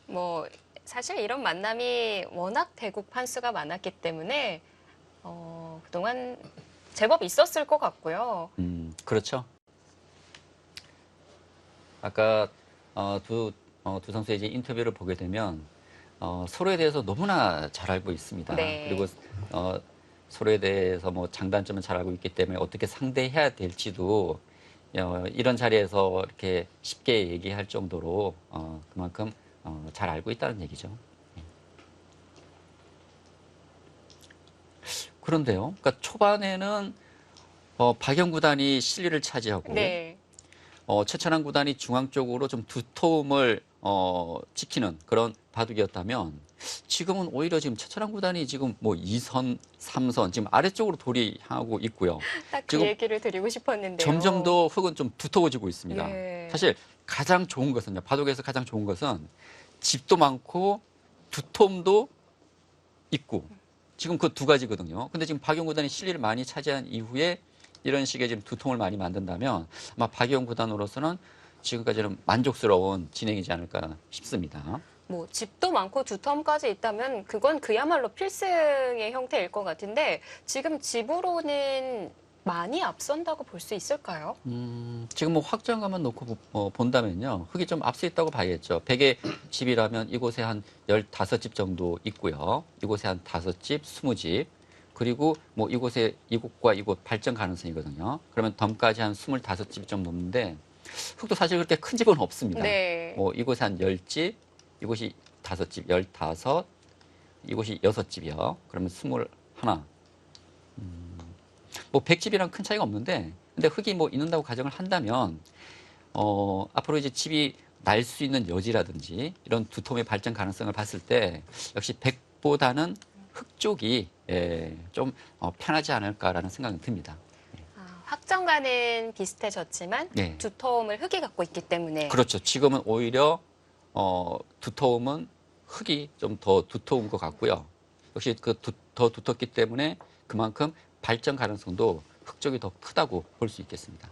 뭐 사실 이런 만남이 워낙 대국 판수가 많았기 때문에 그동안 제법 있었을 것 같고요. 그렇죠. 아까 두 선수의 이제 인터뷰를 보게 되면 서로에 대해서 너무나 잘 알고 있습니다. 네. 그리고 서로에 대해서 뭐 장단점을 잘 알고 있기 때문에 어떻게 상대해야 될지도 이런 자리에서 이렇게 쉽게 얘기할 정도로 그만큼 잘 알고 있다는 얘기죠. 그런데요. 그러니까 초반에는 박영 구단이 실리를 차지하고 네. 최찬환 구단이 중앙 쪽으로 좀 두터움을 지키는 그런 바둑이었다면 지금은 오히려 지금 최찬환 구단이 지금 뭐 2선, 3선 지금 아래쪽으로 돌이 향하고 있고요. 딱 그 지금 얘기를 드리고 싶었는데요. 점점 더 흙은 좀 두터워지고 있습니다. 예. 사실 가장 좋은 것은요. 바둑에서 가장 좋은 것은 집도 많고 두터움도 있고 지금 그 두 가지거든요. 근데 지금 박영 구단이 실리를 많이 차지한 이후에 이런 식의 지금 두통을 많이 만든다면 아마 박영 구단으로서는 지금까지는 만족스러운 진행이지 않을까 싶습니다. 뭐 집도 많고 두텀까지 있다면 그건 그야말로 필승의 형태일 것 같은데 지금 집으로는 많이 앞선다고 볼 수 있을까요? 지금 뭐 확정감만 놓고 본다면요. 흙이 좀 앞서 있다고 봐야겠죠. 100의 집이라면 이곳에 한 15집 정도 있고요. 이곳에 한 5집, 20집. 그리고 뭐 이곳과 이곳 발전 가능성이거든요. 그러면 덤까지 한 25집 좀 넘는데 흙도 사실 그렇게 큰 집은 없습니다. 네. 뭐 이곳에 한 10집, 이곳이 5집, 15, 이곳이 6집이요. 그러면 21. 뭐 100집이랑 큰 차이가 없는데 근데 흙이 뭐 있는다고 가정을 한다면 앞으로 이제 집이 날 수 있는 여지라든지 이런 두툼의 발전 가능성을 봤을 때 역시 100보다는 흙 쪽이 좀 편하지 않을까라는 생각이 듭니다. 확정과는 비슷해졌지만 네. 두터움을 흙이 갖고 있기 때문에 그렇죠. 지금은 오히려 두터움은 흙이 좀 더 두터운 것 같고요. 역시 더 두텁기 때문에 그만큼 발전 가능성도 흙 쪽이 더 크다고 볼 수 있겠습니다.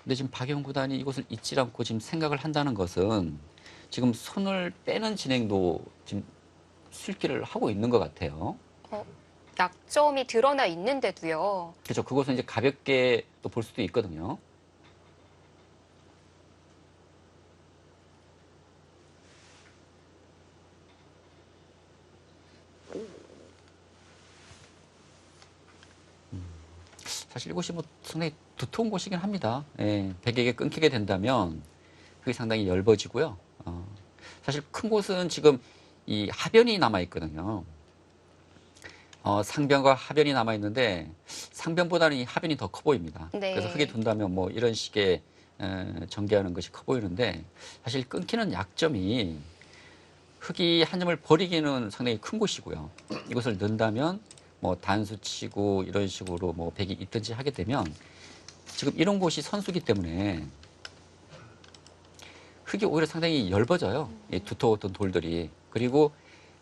근데 지금 박영 구단이 이것을 잊지 않고 지금 생각을 한다는 것은 지금 손을 빼는 진행도 지금 술기를 하고 있는 것 같아요. 약점이 드러나 있는데도요. 그렇죠. 그것은 이제 가볍게 또 볼 수도 있거든요. 사실 이곳이 뭐 상당히 두터운 곳이긴 합니다. 예, 백에게 끊기게 된다면 그게 상당히 얇아지고요. 사실 큰 곳은 지금 이 하변이 남아 있거든요. 상변과 하변이 남아 있는데 상변보다는 이 하변이 더 커 보입니다. 네. 그래서 흙에 둔다면 뭐 이런 식의 전개하는 것이 커 보이는데 사실 끊기는 약점이 흙이 한 점을 버리기는 상당히 큰 곳이고요. 이것을 넣는다면 뭐 단수 치고 이런 식으로 뭐 백이 있든지 하게 되면 지금 이런 곳이 선수기 때문에 흙이 오히려 상당히 얇아져요. 이 두터웠던 돌들이. 그리고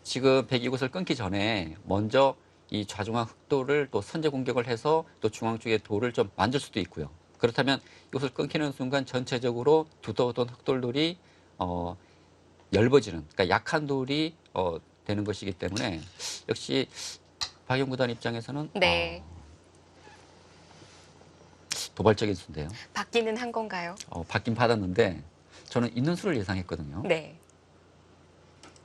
지금 백이 이곳을 끊기 전에 먼저 이 좌중앙 흑돌을 또 선제 공격을 해서 또 중앙 쪽에 돌을 좀 만들 수도 있고요. 그렇다면 이것을 끊기는 순간 전체적으로 두터웠던 흑돌들이 얇아지는, 그러니까 약한 돌이 되는 것이기 때문에 역시 박영 구단 입장에서는 네. 도발적인 수인데요. 받기는 한 건가요? 받긴 받았는데 저는 있는 수를 예상했거든요. 네.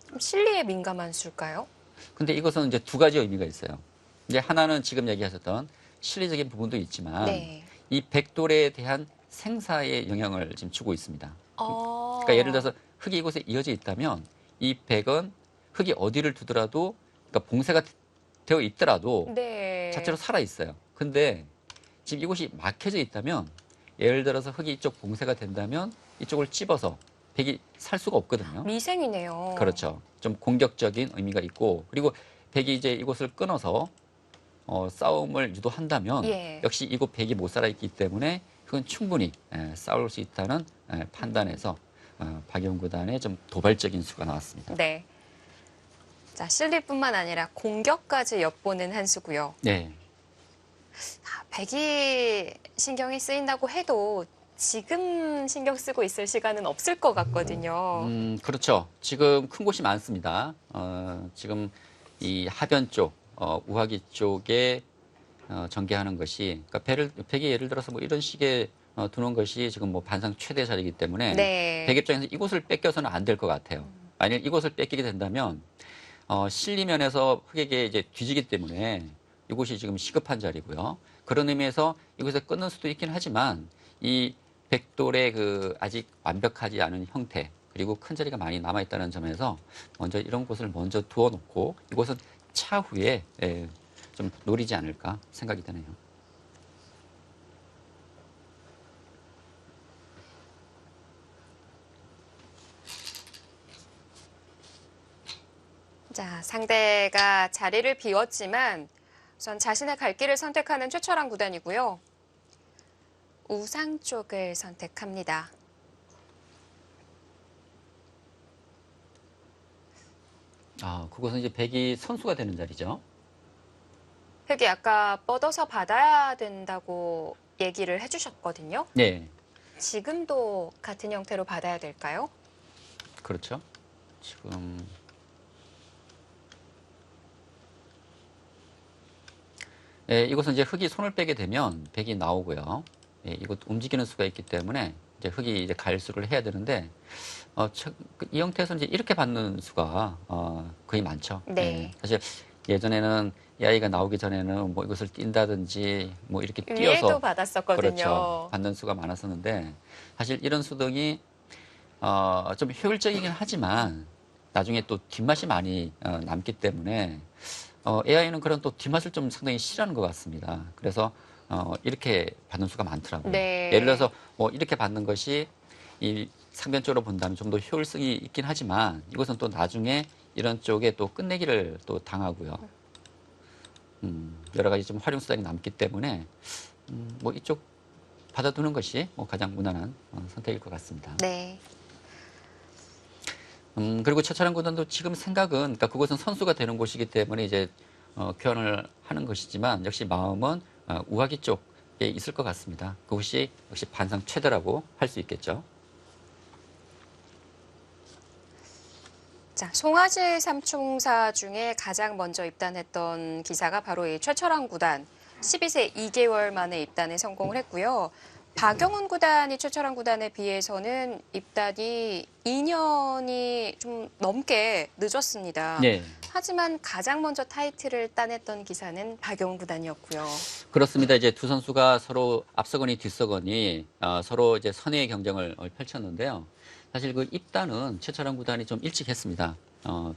좀 실리에 민감한 수일까요? 근데 이것은 이제 두 가지 의미가 있어요. 이제 하나는 지금 얘기하셨던 실리적인 부분도 있지만 네. 이 백돌에 대한 생사에 영향을 지금 주고 있습니다. 어. 그러니까 예를 들어서 흙이 이곳에 이어져 있다면 이 백은 흙이 어디를 두더라도 그러니까 봉쇄가 되어 있더라도 네. 자체로 살아 있어요. 근데 지금 이곳이 막혀져 있다면 예를 들어서 흙이 이쪽 봉쇄가 된다면 이쪽을 찝어서 백이 살 수가 없거든요. 미생이네요. 그렇죠. 좀 공격적인 의미가 있고 그리고 백이 이제 이곳을 끊어서 싸움을 유도한다면 예. 역시 이곳 백이 못 살아 있기 때문에 그건 충분히 싸울 수 있다는 판단에서 박영 구단의 좀 도발적인 수가 나왔습니다. 네. 자, 실리뿐만 아니라 공격까지 엿보는 한 수고요. 네. 백이 신경이 쓰인다고 해도 지금 신경 쓰고 있을 시간은 없을 것 같거든요. 그렇죠. 지금 큰 곳이 많습니다. 지금 이 하변 쪽, 우하기 쪽에 전개하는 것이, 그러니까 백이 예를 들어서 뭐 이런 식의 두는 것이 지금 뭐 반상 최대 자리이기 때문에 네. 백 입장에서 이곳을 뺏겨서는 안 될 것 같아요. 만약 이곳을 뺏기게 된다면 실리면에서 흑에게 이제 뒤지기 때문에 이곳이 지금 시급한 자리고요. 그런 의미에서 이곳에 끊는 수도 있긴 하지만 이 백돌의 그 아직 완벽하지 않은 형태 그리고 큰 자리가 많이 남아있다는 점에서 먼저 이런 곳을 먼저 두어놓고 이곳은 차후에 좀 노리지 않을까 생각이 드네요. 자, 상대가 자리를 비웠지만 우선 자신의 갈 길을 선택하는 최철환 구단이고요. 우상 쪽을 선택합니다. 그것은 이제 백이 선수가 되는 자리죠. 흑이 아까 뻗어서 받아야 된다고 얘기를 해주셨거든요. 네, 지금도 같은 형태로 받아야 될까요? 그렇죠. 지금 이곳은 이제 흑이 손을 빼게 되면 백이 나오고요. 이곳 움직이는 수가 있기 때문에 이제 흑이 이제 갈수를 해야 되는데 이 형태에서는 이제 이렇게 받는 수가 거의 많죠. 네. 사실 예전에는 이 아이가 나오기 전에는 뭐 이것을 뛴다든지 뭐 이렇게 위에도 뛰어서 받았었거든요. 그렇죠. 받는 수가 많았었는데 사실 이런 수등이 좀 효율적이긴 하지만 나중에 또 뒷맛이 많이 남기 때문에 AI는 그런 또 뒷맛을 좀 상당히 싫어하는 것 같습니다. 그래서 이렇게 받는 수가 많더라고요. 네. 예를 들어서 뭐 이렇게 받는 것이 이 상변적으로 본다면 좀 더 효율성이 있긴 하지만 이것은 또 나중에 이런 쪽에 또 끝내기를 또 당하고요. 여러 가지 좀 활용수단이 남기 때문에 뭐 이쪽 받아두는 것이 뭐 가장 무난한 선택일 것 같습니다. 네. 그리고 최철환 구단도 지금 생각은, 그러니까 그곳은 선수가 되는 곳이기 때문에 이제 교환을 하는 것이지만 역시 마음은 우하기 쪽에 있을 것 같습니다. 그것이 역시 반상 최대라고 할 수 있겠죠. 자, 송아지 삼총사 중에 가장 먼저 입단했던 기사가 바로 이 최철환 구단. 12세 2개월 만에 입단에 성공을 했고요. 박영훈 구단이 최철환 구단에 비해서는 입단이 2년이 좀 넘게 늦었습니다. 네. 하지만 가장 먼저 타이틀을 따냈던 기사는 박영훈 구단이었고요. 그렇습니다. 이제 두 선수가 서로 앞서거니 뒤서거니 서로 이제 선의의 경쟁을 펼쳤는데요. 사실 그 입단은 최철환 구단이 좀 일찍 했습니다.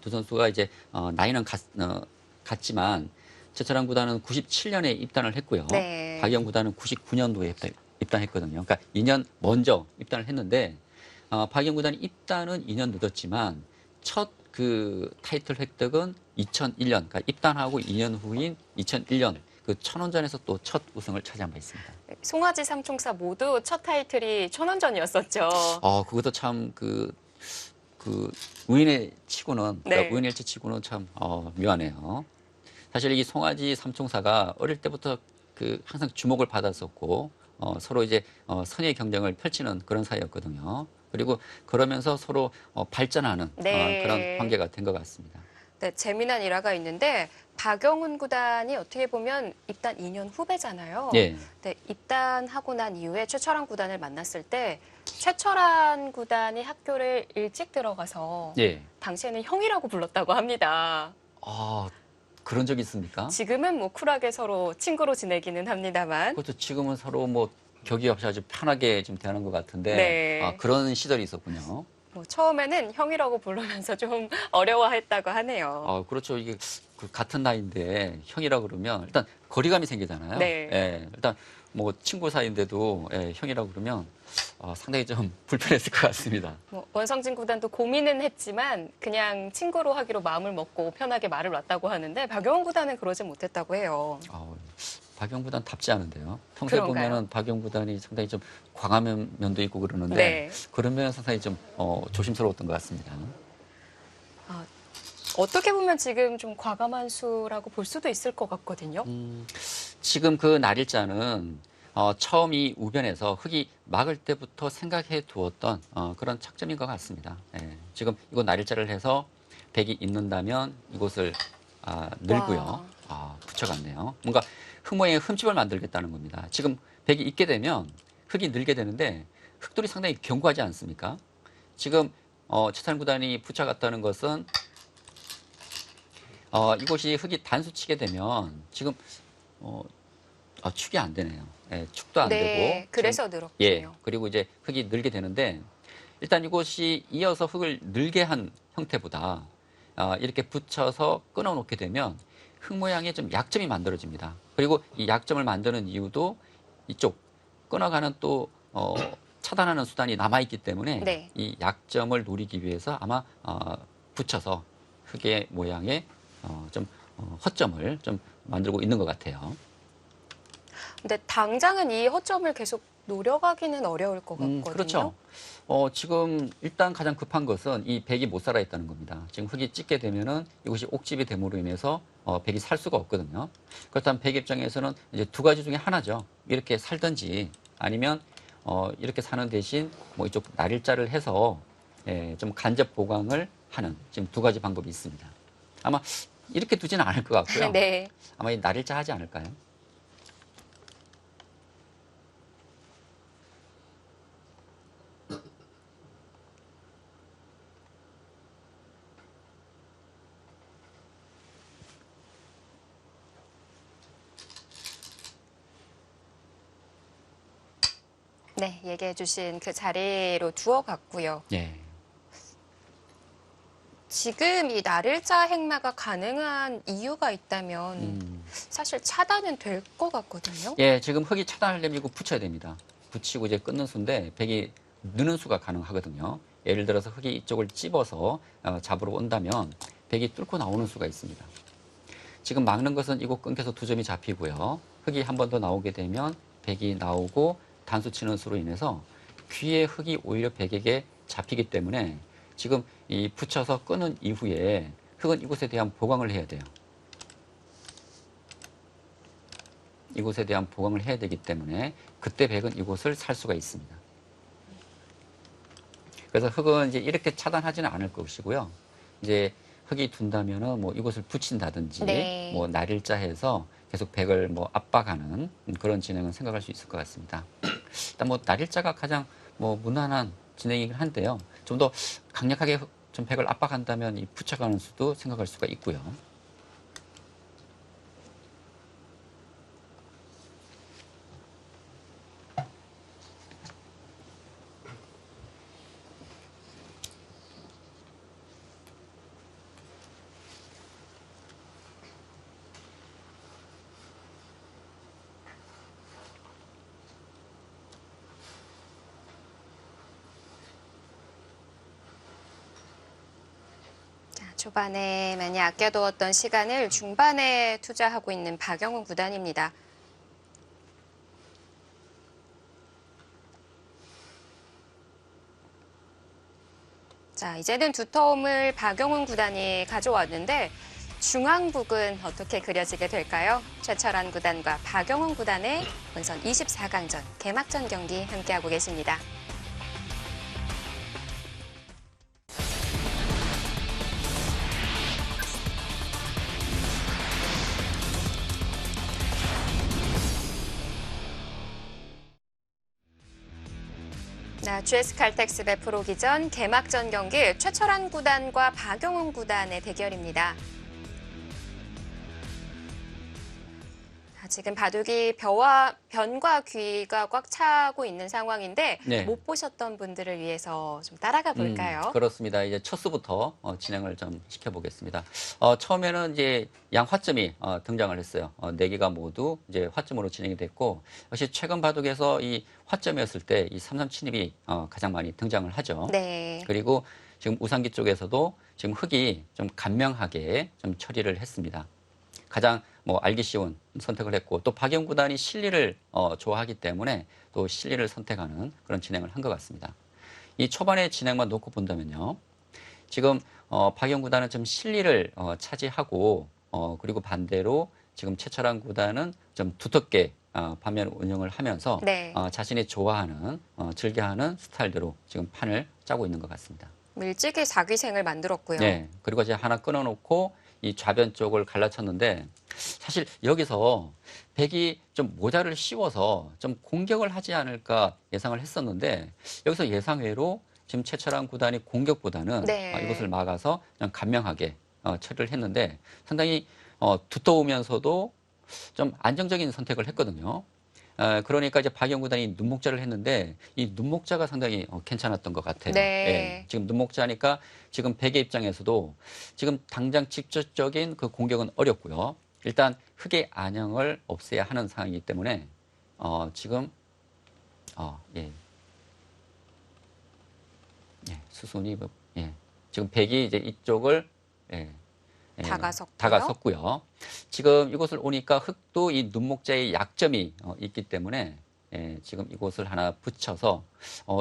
두 선수가 이제 나이는 같지만 최철환 구단은 97년에 입단을 했고요. 네. 박영 구단은 99년도에 입단했거든요. 그러니까 2년 먼저 입단을 했는데 박영 구단이 입단은 2년 늦었지만 첫 그 타이틀 획득은 2001년, 그러니까 입단하고 2년 후인 2001년 그 천원전에서 또 첫 우승을 차지한 바 있습니다. 송아지 삼총사 모두 첫 타이틀이 천원전이었었죠. 그것도 참 그 우인의 치고는 네. 그러니까 우인일치 치고는 참 묘하네요. 사실 이 송아지 삼총사가 어릴 때부터 그 항상 주목을 받았었고 서로 이제 선의의 경쟁을 펼치는 그런 사이였거든요. 그리고 그러면서 서로 발전하는 네. 그런 관계가 된 것 같습니다. 네, 재미난 일화가 있는데 박영훈 구단이 어떻게 보면 입단 2년 후배잖아요. 예. 네, 입단하고 난 이후에 최철환 구단을 만났을 때 최철환 구단이 학교를 일찍 들어가서 예. 당시에는 형이라고 불렀다고 합니다. 그런 적 있습니까? 지금은 뭐 쿨하게 서로 친구로 지내기는 합니다만. 그것도 지금은 서로 뭐 격이 없이 아주 편하게 좀 대하는 것 같은데 네. 그런 시절이 있었군요. 뭐 처음에는 형이라고 부르면서 좀 어려워했다고 하네요. 그렇죠. 이게 그 같은 나이인데 형이라고 그러면 일단 거리감이 생기잖아요. 네. 예, 일단 뭐 친구 사이인데도 형이라고 그러면 상당히 좀 불편했을 것 같습니다. 뭐 원성진 구단도 고민은 했지만 그냥 친구로 하기로 마음을 먹고 편하게 말을 놨다고 하는데 박영훈 구단은 그러지 못했다고 해요. 박영 구단 답지 않은데요. 평소에 그런가요? 보면은 박영 구단이 상당히 좀 광화한 면도 있고 그러는데 네. 그런 면은 상당히 좀 조심스러웠던 것 같습니다. 어떻게 보면 지금 좀 과감한 수라고 볼 수도 있을 것 같거든요. 지금 그 날일자는 처음 이 우변에서 흑이 막을 때부터 생각해 두었던 그런 착점인 것 같습니다. 예, 지금 이곳 날일자를 해서 백이 있는다면 이곳을 늘고요. 붙여갔네요. 뭔가 흙 모양의 흠집을 만들겠다는 겁니다. 지금 백이 있게 되면 흙이 늘게 되는데 흙돌이 상당히 견고하지 않습니까? 지금 최찬 구단이 붙여갔다는 것은 이곳이 흙이 단수치게 되면 지금 축이 안 되네요. 예, 축도 안 네, 되고. 그래서 늘었군요. 예, 그리고 이제 흙이 늘게 되는데 일단 이곳이 이어서 흙을 늘게 한 형태보다 이렇게 붙여서 끊어놓게 되면 흙 모양에 좀 약점이 만들어집니다. 그리고 이 약점을 만드는 이유도 이쪽 끊어가는 또 차단하는 수단이 남아있기 때문에 네. 이 약점을 노리기 위해서 아마 붙여서 흙의 모양에 좀 허점을 좀 만들고 있는 것 같아요. 근데 당장은 이 허점을 계속 노려가기는 어려울 것 같거든요. 그렇죠. 지금 일단 가장 급한 것은 이 백이 못 살아있다는 겁니다. 지금 흙이 찢게 되면은 이것이 옥집이 됨으로 인해서 백이 살 수가 없거든요. 그렇다면 백 입장에서는 이제 두 가지 중에 하나죠. 이렇게 살든지 아니면 이렇게 사는 대신 뭐 이쪽 날일자를 해서 좀 간접 보강을 하는 지금 두 가지 방법이 있습니다. 아마 이렇게 두지는 않을 것 같고요. 네. 아마 이 날일자 하지 않을까요? 네, 얘기해 주신 그 자리로 두어갔고요. 예. 지금 이 날일자 행마가 가능한 이유가 있다면 사실 차단은 될 것 같거든요. 예, 지금 흙이 차단하려면 이거 붙여야 됩니다. 붙이고 이제 끊는 수인데 백이 느는 수가 가능하거든요. 예를 들어서 흙이 이쪽을 찝어서 잡으러 온다면 백이 뚫고 나오는 수가 있습니다. 지금 막는 것은 이곳 끊겨서 두 점이 잡히고요. 흙이 한 번 더 나오게 되면 백이 나오고 단수 치는 수로 인해서 귀에 흙이 오히려 백에게 잡히기 때문에 지금 이 붙여서 끄는 이후에 흙은 이곳에 대한 보강을 해야 돼요. 이곳에 대한 보강을 해야 되기 때문에 그때 백은 이곳을 살 수가 있습니다. 그래서 흙은 이제 이렇게 차단하지는 않을 것이고요. 이제 흙이 둔다면은 뭐 이곳을 붙인다든지 네. 뭐 날일자 해서 계속 백을 뭐 압박하는 그런 진행은 생각할 수 있을 것 같습니다. 일단 뭐 날일자가 가장 뭐 무난한 진행이긴 한데요. 좀 더 강력하게 좀 백을 압박한다면 이 붙여가는 수도 생각할 수가 있고요. 초반에 많이 아껴두었던 시간을 중반에 투자하고 있는 박영훈 구단입니다. 자, 이제는 두터움을 박영훈 구단이 가져왔는데 중앙북은 어떻게 그려지게 될까요? 최철한 구단과 박영훈 구단의 본선 24강전 개막전 경기 함께하고 계십니다. GS 칼텍스배 프로기전 개막전 경기 최철한 구단과 박영훈 구단의 대결입니다. 지금 바둑이 변과 귀가 꽉 차고 있는 상황인데 네. 못 보셨던 분들을 위해서 좀 따라가 볼까요? 그렇습니다. 이제 첫 수부터 진행을 좀 시켜보겠습니다. 처음에는 이제 양 화점이 등장을 했어요. 네 개가 모두 이제 화점으로 진행이 됐고 역시 최근 바둑에서 이 화점이었을 때 이 삼삼 진입이 가장 많이 등장을 하죠. 네. 그리고 지금 우상기 쪽에서도 지금 흙이 좀 간명하게 좀 처리를 했습니다. 가장 뭐 알기 쉬운 선택을 했고 또 박영 구단이 실리를 좋아하기 때문에 또 실리를 선택하는 그런 진행을 한 것 같습니다. 이 초반의 진행만 놓고 본다면요. 지금 박영 구단은 좀 실리를 차지하고 그리고 반대로 지금 최철한 구단은 좀 두텁게 반면 운영을 하면서 네. 자신이 좋아하는 즐겨하는 스타일대로 지금 판을 짜고 있는 것 같습니다. 일찍이 4귀생을 만들었고요. 네. 그리고 이제 하나 끊어놓고 이 좌변 쪽을 갈라쳤는데 사실 여기서 백이 좀 모자를 씌워서 좀 공격을 하지 않을까 예상을 했었는데 여기서 예상외로 지금 최철한 구단이 공격보다는 네. 이것을 막아서 그냥 간명하게 처리를 했는데 상당히 두터우면서도 좀 안정적인 선택을 했거든요. 그러니까 이제 박영 구단이 눈목자를 했는데 이 눈목자가 상당히 괜찮았던 것 같아요. 네. 예, 지금 눈목자니까 지금 백의 입장에서도 지금 당장 직접적인 그 공격은 어렵고요. 일단 흑의 안형을 없애야 하는 상황이기 때문에 지금 예, 수순이 지금 백이 이제 이쪽을 다가섰고요. 지금 이곳을 오니까 흑도 이 눈목자의 약점이 있기 때문에 지금 이곳을 하나 붙여서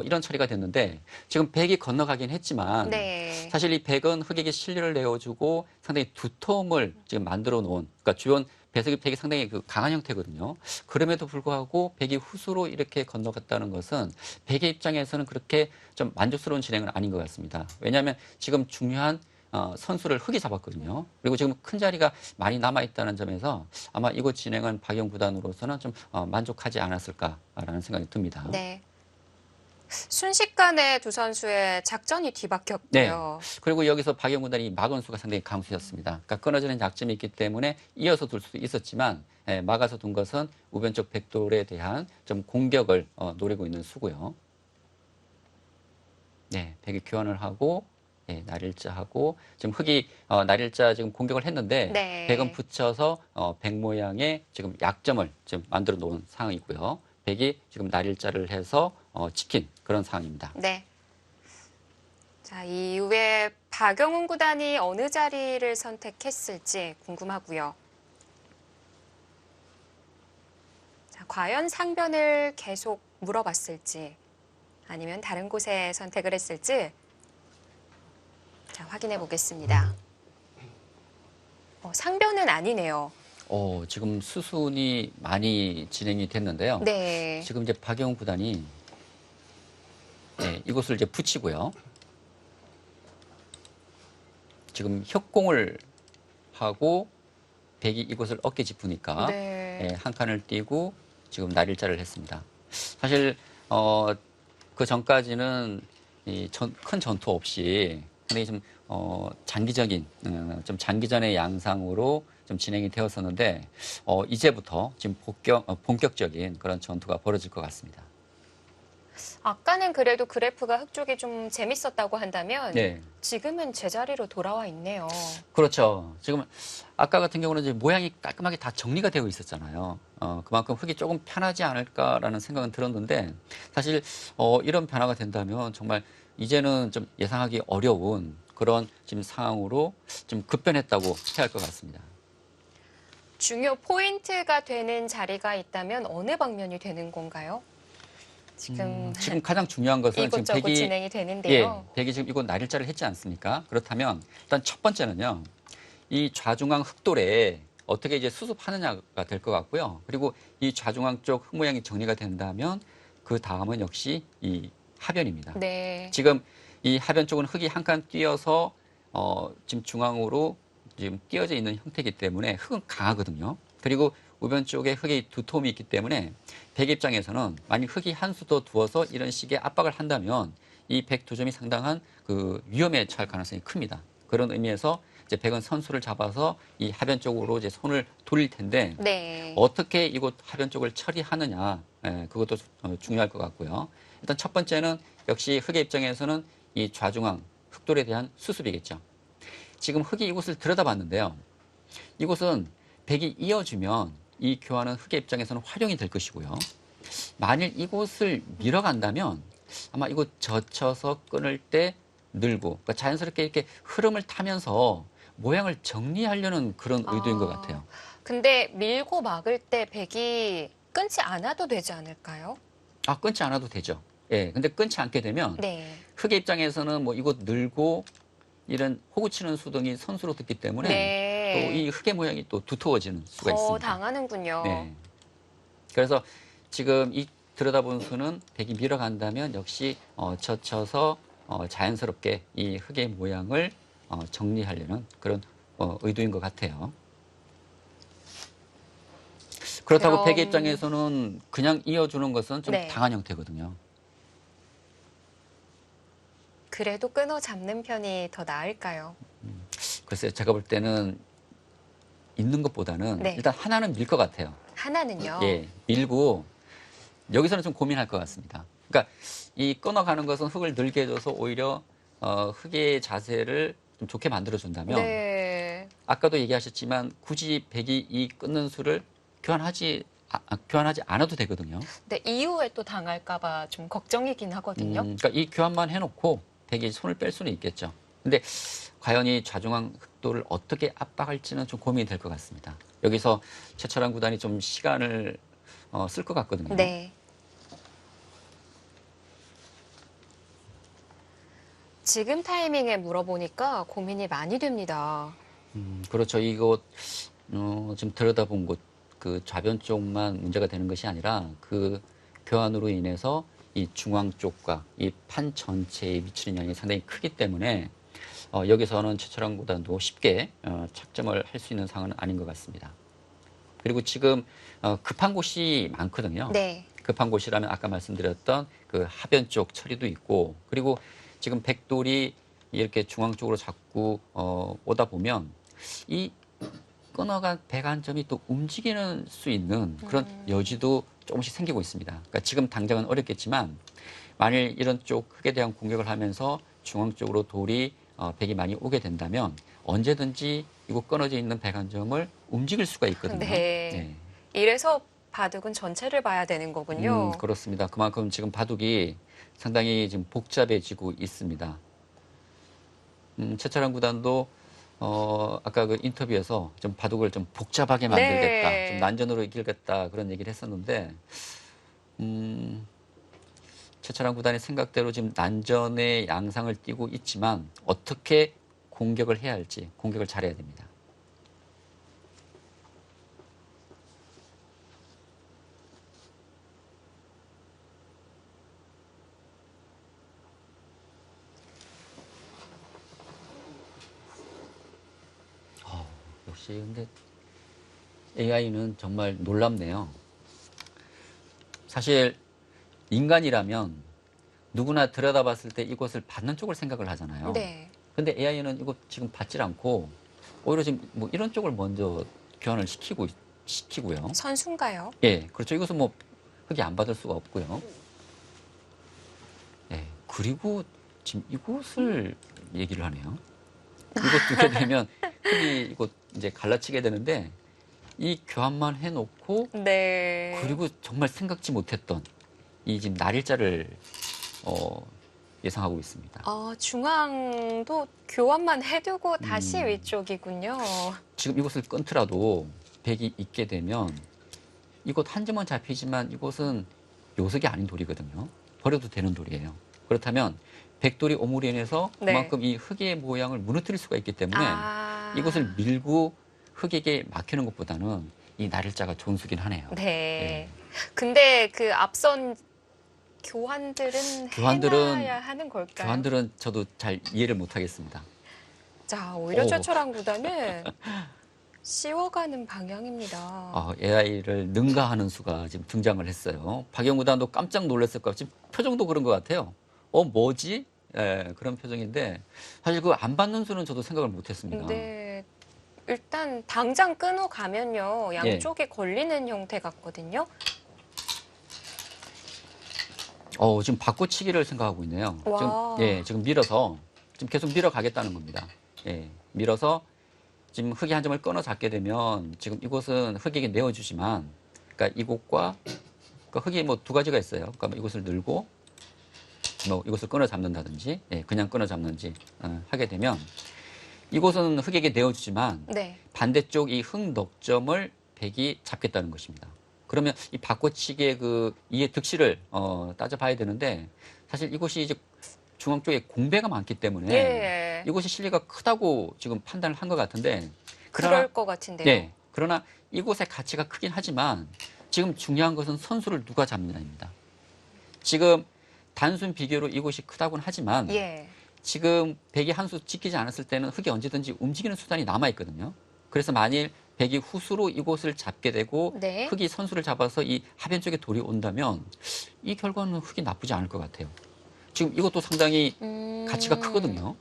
이런 처리가 됐는데 지금 백이 건너가긴 했지만 네. 사실 이 백은 흑에게 실리를 내어주고 상당히 두터움을 지금 만들어 놓은 그러니까 주변 배석이 백이 상당히 그 강한 형태거든요. 그럼에도 불구하고 백이 후수로 이렇게 건너갔다는 것은 백의 입장에서는 그렇게 좀 만족스러운 진행은 아닌 것 같습니다. 왜냐하면 지금 중요한 선수를 흑이 잡았거든요. 그리고 지금 큰 자리가 많이 남아있다는 점에서 아마 이곳 진행은 박영 구단으로서는 좀 만족하지 않았을까라는 생각이 듭니다. 네. 순식간에 두 선수의 작전이 뒤바뀌었고요. 그리고 여기서 박영 구단이 막원수가 상당히 강수였습니다. 그러니까 끊어지는 약점이 있기 때문에 이어서 둘 수도 있었지만 막아서 둔 것은 우변 쪽 백돌에 대한 좀 공격을 노리고 있는 수고요. 네, 백이 교환을 하고 날일자하고 지금 흑이 날일자 지금 공격을 했는데 네. 백은 붙여서 백 모양의 지금 약점을 지금 만들어 놓은 상황이고요. 백이 지금 날일자를 해서 지킨 그런 상황입니다. 네. 자, 이후에 박영훈 구단이 어느 자리를 선택했을지 궁금하고요. 자, 과연 상변을 계속 물어봤을지 아니면 다른 곳에 선택을 했을지 자, 확인해 보겠습니다. 상변은 아니네요. 지금 수순이 많이 진행이 됐는데요. 네. 지금 이제 박영훈 구단이 이곳을 이제 붙이고요. 지금 협공을 하고 백이 이곳을 어깨 짚으니까 네. 한 칸을 띄고 지금 날일자를 했습니다. 사실 그 전까지는 큰 전투 없이 상당히 좀 장기적인 좀 장기전의 양상으로 좀 진행이 되었었는데 이제부터 지금 본격적인 그런 전투가 벌어질 것 같습니다. 아까는 그래도 그래프가 흑 쪽이 좀 재밌었다고 한다면 네. 지금은 제자리로 돌아와 있네요. 그렇죠. 지금 아까 같은 경우는 이제 모양이 깔끔하게 다 정리가 되어 있었잖아요. 그만큼 흑이 조금 편하지 않을까라는 생각은 들었는데 사실 이런 변화가 된다면 정말 이제는 좀 예상하기 어려운 그런 지금 상황으로 좀 급변했다고 해야 할 것 같습니다. 중요 포인트가 되는 자리가 있다면 어느 방면이 되는 건가요? 지금 가장 중요한 것은 지금 이곳저곳 백이 진행이 되는데요. 백이 지금 이곳 날일자를 했지 않습니까? 그렇다면 일단 첫 번째는요. 이 좌중앙 흑돌에 어떻게 이제 수습하느냐가 될 것 같고요. 그리고 이 좌중앙 쪽 흑 모양이 정리가 된다면 그 다음은 역시 이 하변입니다. 네. 지금 이 하변 쪽은 흑이 한 칸 띄어서 지금 중앙으로 지금 띄어져 있는 형태이기 때문에 흑은 강하거든요. 그리고 우변 쪽에 흑의 두툼이 있기 때문에 백 입장에서는 만약 흑이 한 수 더 두어서 이런 식의 압박을 한다면 이 백 두 점이 상당한 그 위험에 처할 가능성이 큽니다. 그런 의미에서 이제 백은 선수를 잡아서 이 하변 쪽으로 이제 손을 돌릴 텐데 네. 어떻게 이곳 하변 쪽을 처리하느냐 그것도 중요할 것 같고요. 일단 첫 번째는 역시 흑의 입장에서는 이 좌중앙 흑돌에 대한 수습이겠죠. 지금 흑이 이곳을 들여다봤는데요. 이곳은 백이 이어주면 이 교환은 흑의 입장에서는 활용이 될 것이고요. 만일 이곳을 밀어간다면 아마 이곳 젖혀서 끊을 때 늘고 그러니까 자연스럽게 이렇게 흐름을 타면서 모양을 정리하려는 그런 의도인 것 같아요. 근데 밀고 막을 때 백이 끊지 않아도 되지 않을까요? 끊지 않아도 되죠. 예, 근데 끊지 않게 되면 네. 흑의 입장에서는 뭐 이곳 늘고 이런 호구 치는 수등이 선수로 듣기 때문에 네. 또 이 흑의 모양이 또 두터워지는 수가 더 있습니다. 당하는군요. 네. 그래서 지금 이 들여다본 수는 백이 밀어간다면 역시 젖혀서 자연스럽게 이 흑의 모양을 정리하려는 그런 의도인 것 같아요. 그렇다고 그럼- 백의 입장에서는 그냥 이어주는 것은 좀 네. 당한 형태거든요. 그래도 끊어 잡는 편이 더 나을까요? 글쎄요, 제가 볼 때는 있는 것보다는 네. 일단 하나는 밀 것 같아요. 하나는요. 예, 밀고 여기서는 좀 고민할 것 같습니다. 그러니까 이 끊어가는 것은 흙을 늘게 해줘서 오히려 흙의 자세를 좀 좋게 만들어준다면 네. 아까도 얘기하셨지만 굳이 백이 이 끊는 수를 교환하지 않아도 되거든요. 근데 이후에 또 당할까봐 좀 걱정이긴 하거든요. 그러니까 이 교환만 해놓고 백이 손을 뺄 수는 있겠죠. 근데 과연 이 좌중앙 흑도를 어떻게 압박할지는 좀 고민이 될 것 같습니다. 여기서 최철환 구단이 좀 시간을 쓸 것 같거든요. 네. 지금 타이밍에 물어보니까 고민이 많이 됩니다. 그렇죠. 이거 지금 들여다본 곳 그 좌변 쪽만 문제가 되는 것이 아니라 그 교환으로 인해서 이 중앙 쪽과 이 판 전체에 미치는 영향이 상당히 크기 때문에 여기서는 최철환 구단도 쉽게 착점을 할 수 있는 상황은 아닌 것 같습니다. 그리고 지금 급한 곳이 많거든요. 네. 급한 곳이라면 아까 말씀드렸던 그 하변 쪽 처리도 있고 그리고 지금 백돌이 이렇게 중앙 쪽으로 자꾸 오다 보면 이 끊어간 백 한 점이 또 움직이는 수 있는 그런 여지도 조금씩 생기고 있습니다. 그러니까 지금 당장은 어렵겠지만 만일 이런 쪽 흙에 대한 공격을 하면서 중앙 쪽으로 돌이 백이 많이 오게 된다면 언제든지 이곳 끊어져 있는 백 한 점을 움직일 수가 있거든요. 네. 이래서 바둑은 전체를 봐야 되는 거군요. 그렇습니다. 그만큼 지금 바둑이 상당히 지금 복잡해지고 있습니다. 최철환 구단도 아까 그 인터뷰에서 좀 바둑을 좀 복잡하게 만들겠다, 네. 좀 난전으로 이기겠다 그런 얘기를 했었는데 최철환 구단의 생각대로 지금 난전의 양상을 띠고 있지만 어떻게 공격을 해야 할지 공격을 잘해야 됩니다. 역시 근데 AI는 정말 놀랍네요. 사실 인간이라면 누구나 들여다봤을 때 이곳을 받는 쪽을 생각을 하잖아요. 네. 근데 AI는 이거 지금 받질 않고 오히려 지금 뭐 이런 쪽을 먼저 교환을 시키고요. 선수인가요? 예, 그렇죠. 이것은 뭐 흙이 안 받을 수가 없고요. 예, 그리고 지금 이곳을 얘기를 하네요. 이곳 두게 되면 흙이 이곳 이제 갈라치게 되는데 이 교환만 해놓고 네. 그리고 정말 생각지 못했던 이 지금 날일자를 예상하고 있습니다. 중앙도 교환만 해두고 다시 위쪽이군요. 지금 이곳을 끊더라도 백이 있게 되면 이곳 한 점은 잡히지만 이곳은 요석이 아닌 돌이거든요. 버려도 되는 돌이에요. 그렇다면 백돌이 오므로 인해서 네. 그만큼 이 흙의 모양을 무너뜨릴 수가 있기 때문에 이곳을 밀고 흙에게 막히는 것보다는 이 날일자가 좋은 수긴 하네요. 네. 근데 그 앞선 교환들은 해놔야 하는 걸까요? 교환들은 저도 잘 이해를 못하겠습니다. 자, 오히려 오. 최철환 구단은 씌워가는 방향입니다. AI를 능가하는 수가 지금 등장을 했어요. 박영 구단도 깜짝 놀랐을 것 같아요. 지금 표정도 그런 것 같아요. 뭐지? 예, 그런 표정인데 사실 그 안 받는 수는 저도 생각을 못했습니다. 네. 일단 당장 끊어가면요. 양쪽에 걸리는 형태 같거든요. 지금 바꿔치기를 생각하고 있네요. 와. 지금 밀어서 지금 계속 밀어가겠다는 겁니다. 예, 밀어서 지금 흙이 한 점을 끊어 잡게 되면 지금 이곳은 흙에게 내어주지만, 그러니까 이곳과 그러니까 흙이 뭐 두 가지가 있어요. 그러니까 뭐 이곳을 늘고 뭐 이곳을 끊어 잡는다든지, 그냥 끊어 잡는지 하게 되면 이곳은 흙에게 내어주지만 네. 반대쪽 이 흙 넉점을 백이 잡겠다는 것입니다. 그러면 이 바꿔치기의 그 이의 득실을 따져봐야 되는데 사실 이곳이 이제 중앙 쪽에 공배가 많기 때문에 예. 이곳이 실리가 크다고 지금 판단을 한 것 같은데 그럴 것 같은데요. 네, 그러나 이곳의 가치가 크긴 하지만 지금 중요한 것은 선수를 누가 잡느냐입니다. 지금 단순 비교로 이곳이 크다고는 하지만 예. 지금 백이 한 수 찍히지 않았을 때는 흙이 언제든지 움직이는 수단이 남아 있거든요. 그래서 만일 백이 후수로 이곳을 잡게 되고 네. 흙이 선수를 잡아서 이 하변 쪽에 돌이 온다면 이 결과는 흙이 나쁘지 않을 것 같아요. 지금 이것도 상당히 가치가 크거든요.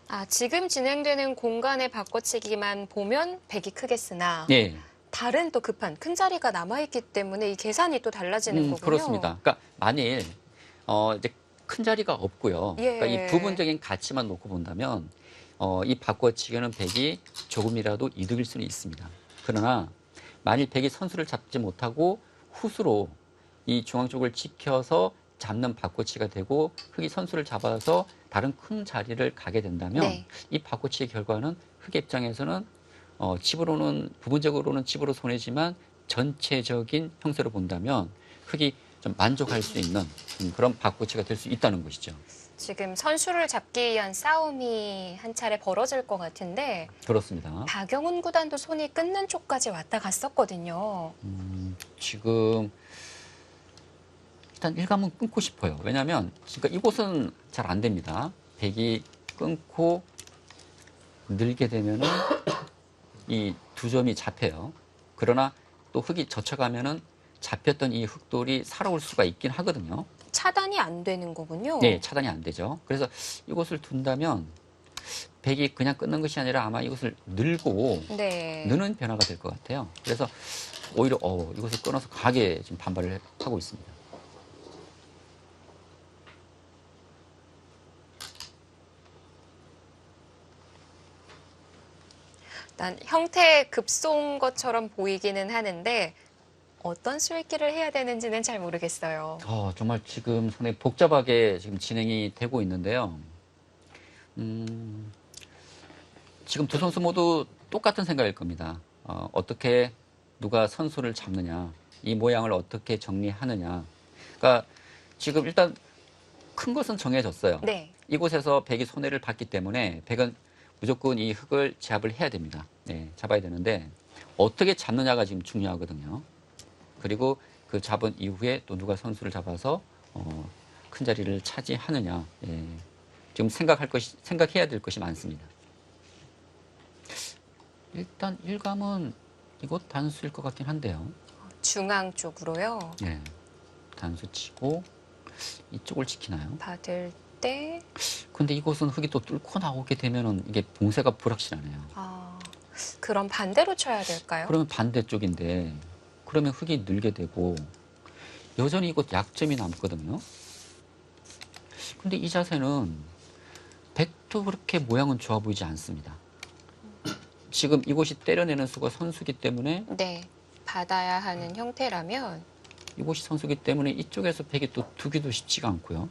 아, 지금 진행되는 공간의 바꿔치기만 보면 백이 크겠으나 네. 다른 또 급한 큰 자리가 남아있기 때문에 이 계산이 또 달라지는 거군요. 그렇습니다. 그러니까 만일 이제 큰 자리가 없고요. 예. 그러니까 이 부분적인 가치만 놓고 본다면 이 바꿔치기는 백이 조금이라도 이득일 수는 있습니다. 그러나 만일 백이 선수를 잡지 못하고 후수로 이 중앙 쪽을 지켜서 잡는 바꿔치기가 되고 흙이 선수를 잡아서 다른 큰 자리를 가게 된다면 네. 이 바꿔치기 결과는 흙의 입장에서는 집으로는 부분적으로는 집으로 손해지만 전체적인 형세로 본다면 흙이 좀 만족할 수 있는 그런 바꿔치기가 될 수 있다는 것이죠. 지금 선수를 잡기 위한 싸움이 한 차례 벌어질 것 같은데 그렇습니다. 박영훈 구단도 손이 끊는 쪽까지 왔다 갔었거든요. 지금 일단 일감은 끊고 싶어요. 왜냐하면 그러니까 이곳은 잘 안 됩니다. 백이 끊고 늘게 되면은 이 두 점이 잡혀요. 그러나 또 흙이 젖혀가면은 잡혔던 이 흙돌이 살아올 수가 있긴 하거든요. 차단이 안 되는 거군요. 네, 차단이 안 되죠. 그래서 이곳을 둔다면 백이 그냥 끊는 것이 아니라 아마 이것을 늘고 네. 느는 변화가 될 것 같아요. 그래서 오히려 이것을 끊어서 강하게 지금 반발을 하고 있습니다. 일단 형태에 급소인 것처럼 보이기는 하는데 어떤 수익기를 해야 되는지는 잘 모르겠어요. 정말 지금 상당히 복잡하게 지금 진행이 되고 있는데요. 지금 두 선수 모두 똑같은 생각일 겁니다. 어떻게 누가 선수를 잡느냐, 이 모양을 어떻게 정리하느냐. 그러니까 지금 일단 큰 것은 정해졌어요. 네. 이곳에서 백이 손해를 봤기 때문에 백은 무조건 이 흙을 제압을 해야 됩니다. 네, 잡아야 되는데 어떻게 잡느냐가 지금 중요하거든요. 그리고 그 잡은 이후에 또 누가 선수를 잡아서 큰 자리를 차지하느냐. 예, 지금 생각해야 될 것이 많습니다. 일단 일감은 이곳 단수일 것 같긴 한데요. 중앙 쪽으로요. 네, 단수 치고 이쪽을 지키나요? 받을 때 근데 이곳은 흙이 또 뚫고 나오게 되면은 이게 봉쇄가 불확실하네요. 그럼 반대로 쳐야 될까요? 그러면 반대쪽인데 그러면 흙이 늘게 되고 여전히 이곳 약점이 남거든요. 근데 이 자세는 백도 그렇게 모양은 좋아 보이지 않습니다. 지금 이곳이 때려내는 수가 선수기 때문에 네. 받아야 하는 형태라면 이곳이 선수기 때문에 이쪽에서 백이 또 두기도 쉽지가 않고요.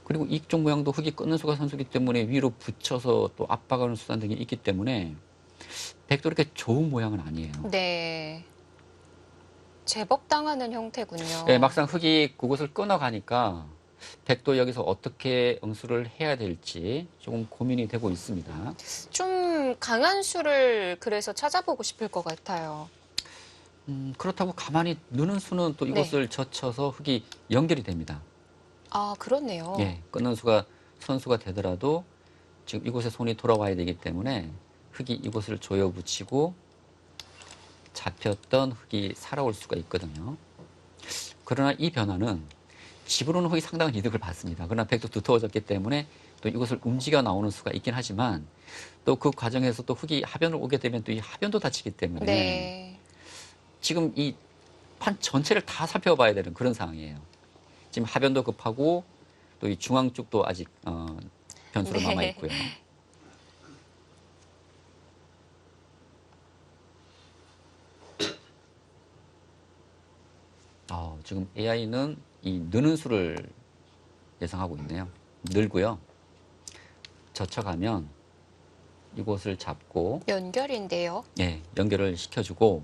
그리고 이쪽 모양도 흙이 끊는 수가 선수기 때문에 위로 붙여서 또 압박하는 수단 등이 있기 때문에 백도 이렇게 좋은 모양은 아니에요. 네. 제법 당하는 형태군요. 네, 막상 흙이 그곳을 끊어가니까 백도 여기서 어떻게 응수를 해야 될지 조금 고민이 되고 있습니다. 좀 강한 수를 그래서 찾아보고 싶을 것 같아요. 그렇다고 가만히 느는 수는 또 이곳을 젖혀서 흙이 연결이 됩니다. 아, 그렇네요. 예, 끊는 수가 선수가 되더라도 지금 이곳에 손이 돌아와야 되기 때문에 흙이 이곳을 조여 붙이고 잡혔던 흙이 살아올 수가 있거든요. 그러나 이 변화는 집으로는 흙이 상당한 이득을 받습니다. 그러나 백도 두터워졌기 때문에 또 이곳을 움직여 나오는 수가 있긴 하지만 또 그 과정에서 또 흙이 하변을 오게 되면 또 이 하변도 다치기 때문에 네. 지금 이 판 전체를 다 살펴봐야 되는 그런 상황이에요. 지금 하변도 급하고 또 이 중앙 쪽도 아직 변수로 남아 있고요. 지금 AI는 이 느는 수를 예상하고 있네요. 늘고요. 젖혀가면 이곳을 잡고 연결인데요. 예, 연결을 시켜주고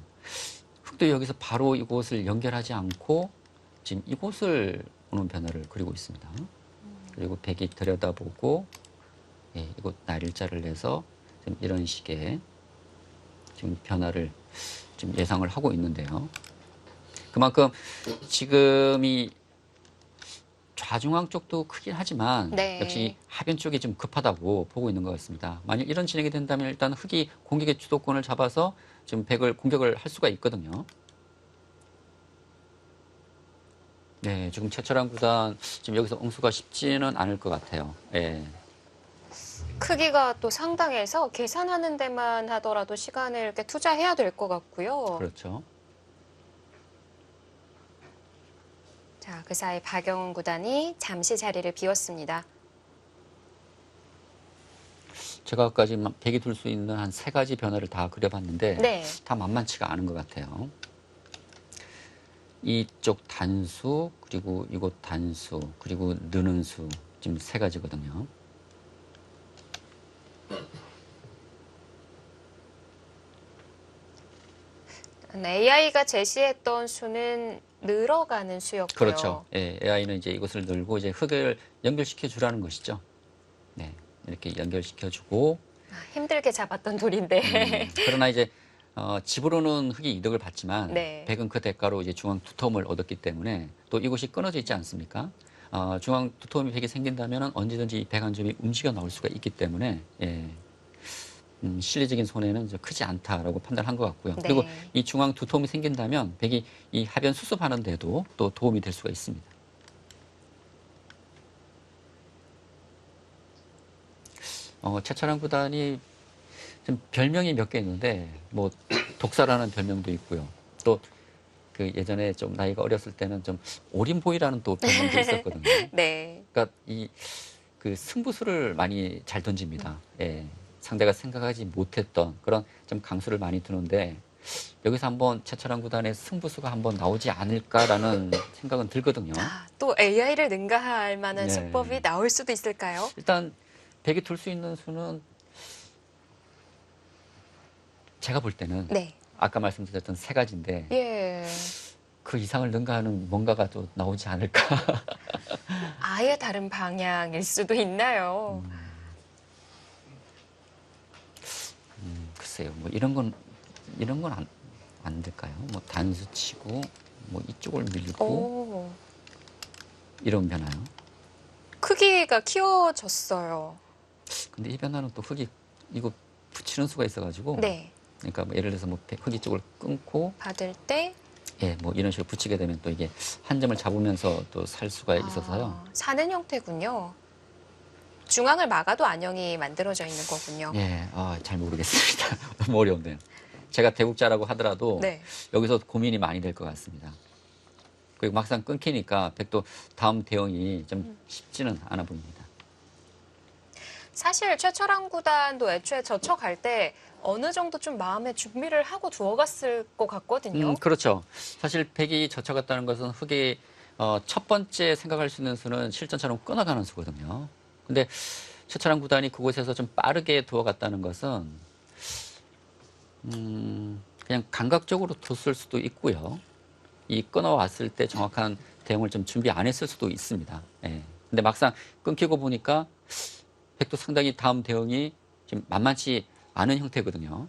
흙도 여기서 바로 이곳을 연결하지 않고 지금 이곳을 오는 변화를 그리고 있습니다. 그리고 백이 들여다보고 예, 이곳 날일자를 내서 지금 이런 식의 지금 변화를 지금 예상을 하고 있는데요. 그만큼 지금 이 좌중앙 쪽도 크긴 하지만 네. 역시 하변 쪽이 좀 급하다고 보고 있는 것 같습니다. 만약 이런 진행이 된다면 일단 흑이 공격의 주도권을 잡아서 지금 백을 공격을 할 수가 있거든요. 네, 지금 최철한 구단 지금 여기서 응수가 쉽지는 않을 것 같아요. 예. 크기가 또 상당해서 계산하는 데만 하더라도 시간을 이렇게 투자해야 될 것 같고요. 그렇죠. 자, 그 사이 박영훈 구단이 잠시 자리를 비웠습니다. 제가 아까 지금 백이 둘 수 있는 한 3가지 변화를 다 그려봤는데 네. 다 만만치가 않은 것 같아요. 이쪽 단수, 그리고 이곳 단수, 그리고 느는 수, 지금 3가지거든요. AI가 제시했던 수는 늘어가는 수였고요. 그렇죠. 예, AI는 이제 이것을 늘고 이제 흙을 연결시켜 주라는 것이죠. 네, 이렇게 연결시켜 주고 힘들게 잡았던 돌인데. 그러나 이제 집으로는 흙이 이득을 받지만 네. 백은 그 대가로 이제 중앙 두터움을 얻었기 때문에 또 이곳이 끊어져 있지 않습니까? 중앙 두터움이 백이 생긴다면 언제든지 이 백 한 점이 움직여 나올 수가 있기 때문에 예, 실리적인 손해는 크지 않다라고 판단한 것 같고요. 네. 그리고 이 중앙 두터움이 생긴다면 백이 이 하변 수습하는 데도 또 도움이 될 수가 있습니다. 최철한 구단이 좀 별명이 몇 개 있는데 뭐 독사라는 별명도 있고요. 또 그 예전에 좀 나이가 어렸을 때는 좀 오림보이라는 또 별명도 있었거든요. 네. 그러니까 이 그 승부수를 많이 잘 던집니다. 예. 상대가 생각하지 못했던 그런 좀 강수를 많이 두는데 여기서 한번 최철한 구단의 승부수가 한번 나오지 않을까라는 생각은 들거든요. 또 AI를 능가할 만한 네. 수법이 나올 수도 있을까요? 일단 백이 둘 수 있는 수는 제가 볼 때는 네. 아까 말씀드렸던 3가지인데 예. 그 이상을 능가하는 뭔가가 또 나오지 않을까. 아예 다른 방향일 수도 있나요? 글쎄요. 뭐 이런 건 안 될까요? 뭐 단수 치고 뭐 이쪽을 밀고 오. 이런 변화요. 크기가 키워졌어요. 근데 이 변화는 또 흙이 이거 붙이는 수가 있어가지고. 네. 그러니까 뭐 예를 들어서 뭐 흙이 쪽을 끊고 받을 때 예, 뭐 이런 식으로 붙이게 되면 또 이게 한 점을 잡으면서 또 살 수가 있어서요. 사는 형태군요. 중앙을 막아도 안형이 만들어져 있는 거군요. 예, 잘 모르겠습니다. 너무 어려운데요. 제가 대국자라고 하더라도 네. 여기서 고민이 많이 될 것 같습니다. 그리고 막상 끊기니까 백도 다음 대응이 좀 쉽지는 않아 보입니다. 사실 최철한 구단도 애초에 저쳐갈 때 어느 정도 좀 마음의 준비를 하고 두어갔을 것 같거든요. 그렇죠. 사실 백이 젖혀갔다는 것은 흙이 첫 번째 생각할 수 있는 수는 실전처럼 끊어가는 수거든요. 근데 최철한 구단이 그곳에서 좀 빠르게 두어갔다는 것은 그냥 감각적으로 뒀을 수도 있고요. 이 끊어왔을 때 정확한 대응을 좀 준비 안 했을 수도 있습니다. 예. 근데 막상 끊기고 보니까 백도 상당히 다음 대응이 지금 만만치 않은 형태거든요.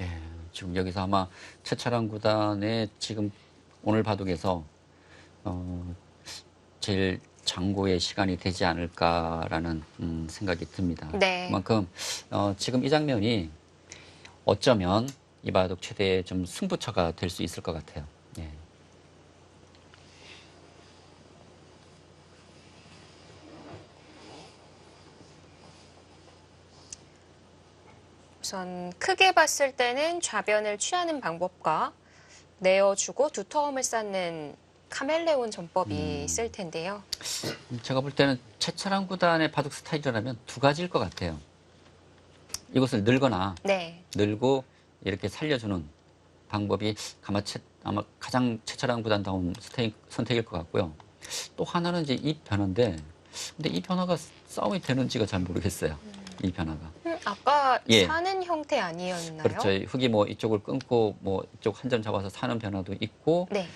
예, 지금 여기서 아마 최철한 구단의 지금 오늘 바둑에서 제일 장고의 시간이 되지 않을까라는 생각이 듭니다. 네. 그만큼 지금 이 장면이 어쩌면 이 바둑 최대의 좀 승부처가 될 수 있을 것 같아요. 예. 우선 크게 봤을 때는 좌변을 취하는 방법과 내어주고 두터움을 쌓는 카멜레온 전법이 있을 텐데요. 제가 볼 때는 최철한 구단의 바둑 스타일이라면 2가지일 것 같아요. 이것을 늘거나 네. 늘고 이렇게 살려주는 방법이 아마 가장 최철한 구단다운 선택일 것 같고요. 또 하나는 이제 이 변화인데, 근데 이 변화가 싸움이 되는지가 잘 모르겠어요. 이 변화가. 아까 예. 사는 형태 아니었나요? 그렇죠. 흙이 뭐 이쪽을 끊고 뭐 이쪽 한 점 잡아서 사는 변화도 있고, 네.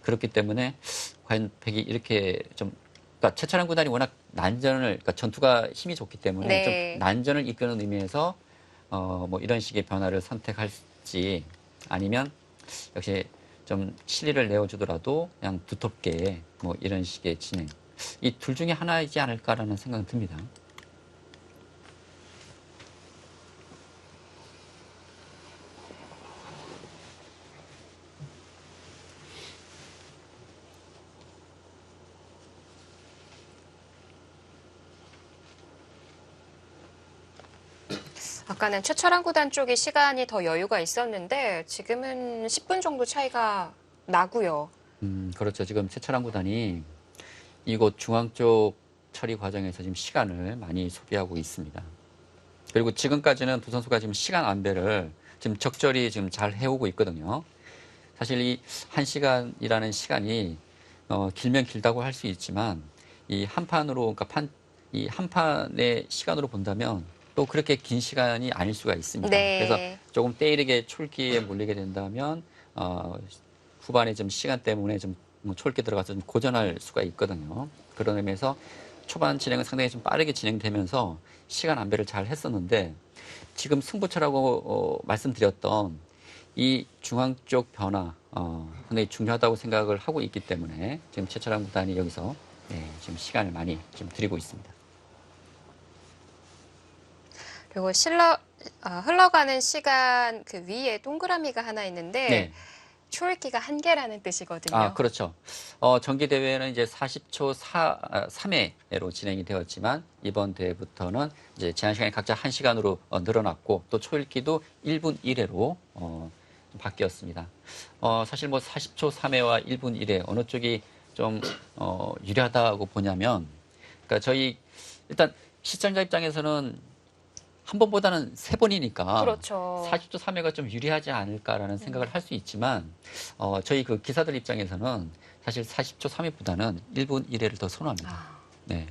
그렇기 때문에 과연 백이 이렇게 좀 그러니까 최철한 구단이 워낙 난전을 그러니까 전투가 힘이 좋기 때문에 네. 좀 난전을 이끄는 의미에서 뭐 이런 식의 변화를 선택할지 아니면 역시 좀 실리를 내어주더라도 그냥 두텁게 뭐 이런 식의 진행 이 둘 중에 하나이지 않을까라는 생각은 듭니다. 아까는 최철한 구단 쪽이 시간이 더 여유가 있었는데 지금은 10분 정도 차이가 나고요. 그렇죠. 지금 최철한 구단이 이곳 중앙 쪽 처리 과정에서 지금 시간을 많이 소비하고 있습니다. 그리고 지금까지는 두 선수가 지금 시간 안배를 지금 적절히 지금 잘 해오고 있거든요. 사실 이 1시간이라는 시간이 길면 길다고 할 수 있지만 이 한 판으로 그러니까 이 한 판의 시간으로 본다면 또 그렇게 긴 시간이 아닐 수가 있습니다. 네. 그래서 조금 때이르게 촐기에 몰리게 된다면 후반에 좀 시간 때문에 좀 촐기 들어가서 좀 고전할 수가 있거든요. 그런 의미에서 초반 진행은 상당히 좀 빠르게 진행되면서 시간 안배를 잘 했었는데 지금 승부처라고 말씀드렸던 이 중앙 쪽 변화 상당히 중요하다고 생각을 하고 있기 때문에 지금 최철한 구단이 여기서 지금 시간을 많이 지금 들이고 있습니다. 그리고 흘러가는 시간 그 위에 동그라미가 하나 있는데 네. 초읽기가 한 개라는 뜻이거든요. 아, 그렇죠. 정기 대회는 이제 40초 3회로 진행이 되었지만 이번 대회부터는 이제 제한 시간이 각자 1시간으로 늘어났고 또 초읽기도 1분 1회로 바뀌었습니다. 사실 뭐 40초 3회와 1분 1회 어느 쪽이 좀 유리하다고 보냐면 그러니까 저희 일단 시청자 입장에서는 한 번보다는 세 번이니까 그렇죠. 40초 3회가 좀 유리하지 않을까라는 생각을 할 수 있지만 저희 그 기사들 입장에서는 사실 40초 3회보다는 1분 1회를 더 선호합니다. 네.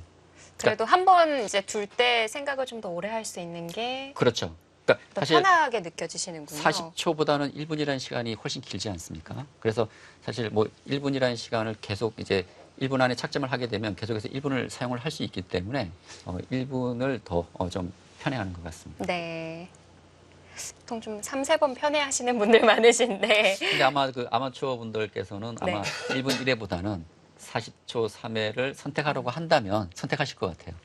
그래도 한 번 이제 둘 때 생각을 좀 더 오래 할 수 있는 게 그렇죠. 그러니까 더 사실 편하게 느껴지시는군요. 40초보다는 1분이라는 시간이 훨씬 길지 않습니까? 그래서 사실 뭐 1분이라는 시간을 계속 이제 1분 안에 착점을 하게 되면 계속해서 1분을 사용을 할 수 있기 때문에 1분을 더 좀 편해하는 것 같습니다. 네. 보통 좀 3, 4번 편해하시는 분들 많으신데 근데 아마 그 아마추어 분들께서는 네. 아마 1분 1회보다는 40초 3회를 선택하려고 한다면 선택하실 것 같아요.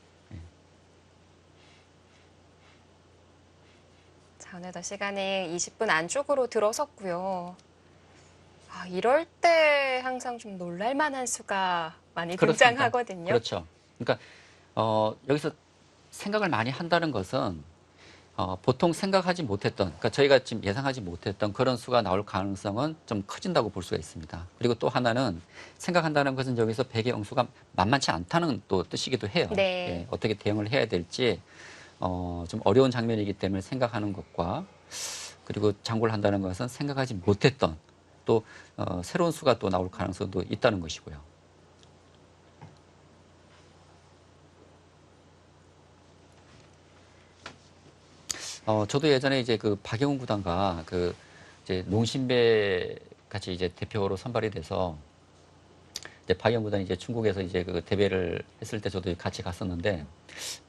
자, 어느덧 시간이 20분 안쪽으로 들어섰고요. 이럴 때 항상 좀 놀랄만한 수가 많이 그렇습니다. 등장하거든요. 그렇죠. 그러니까 여기서 생각을 많이 한다는 것은 보통 생각하지 못했던, 그러니까 저희가 지금 예상하지 못했던 그런 수가 나올 가능성은 좀 커진다고 볼 수가 있습니다. 그리고 또 하나는 생각한다는 것은 여기서 백의 영수가 만만치 않다는 또 뜻이기도 해요. 네. 예, 어떻게 대응을 해야 될지 좀 어려운 장면이기 때문에 생각하는 것과 그리고 장구를 한다는 것은 생각하지 못했던 또 새로운 수가 또 나올 가능성도 있다는 것이고요. 저도 예전에 이제 그 박영훈 구단과 그 이제 농심배 같이 이제 대표로 선발이 돼서 이제 박영훈 구단이 이제 중국에서 이제 그 대회를 했을 때 저도 같이 갔었는데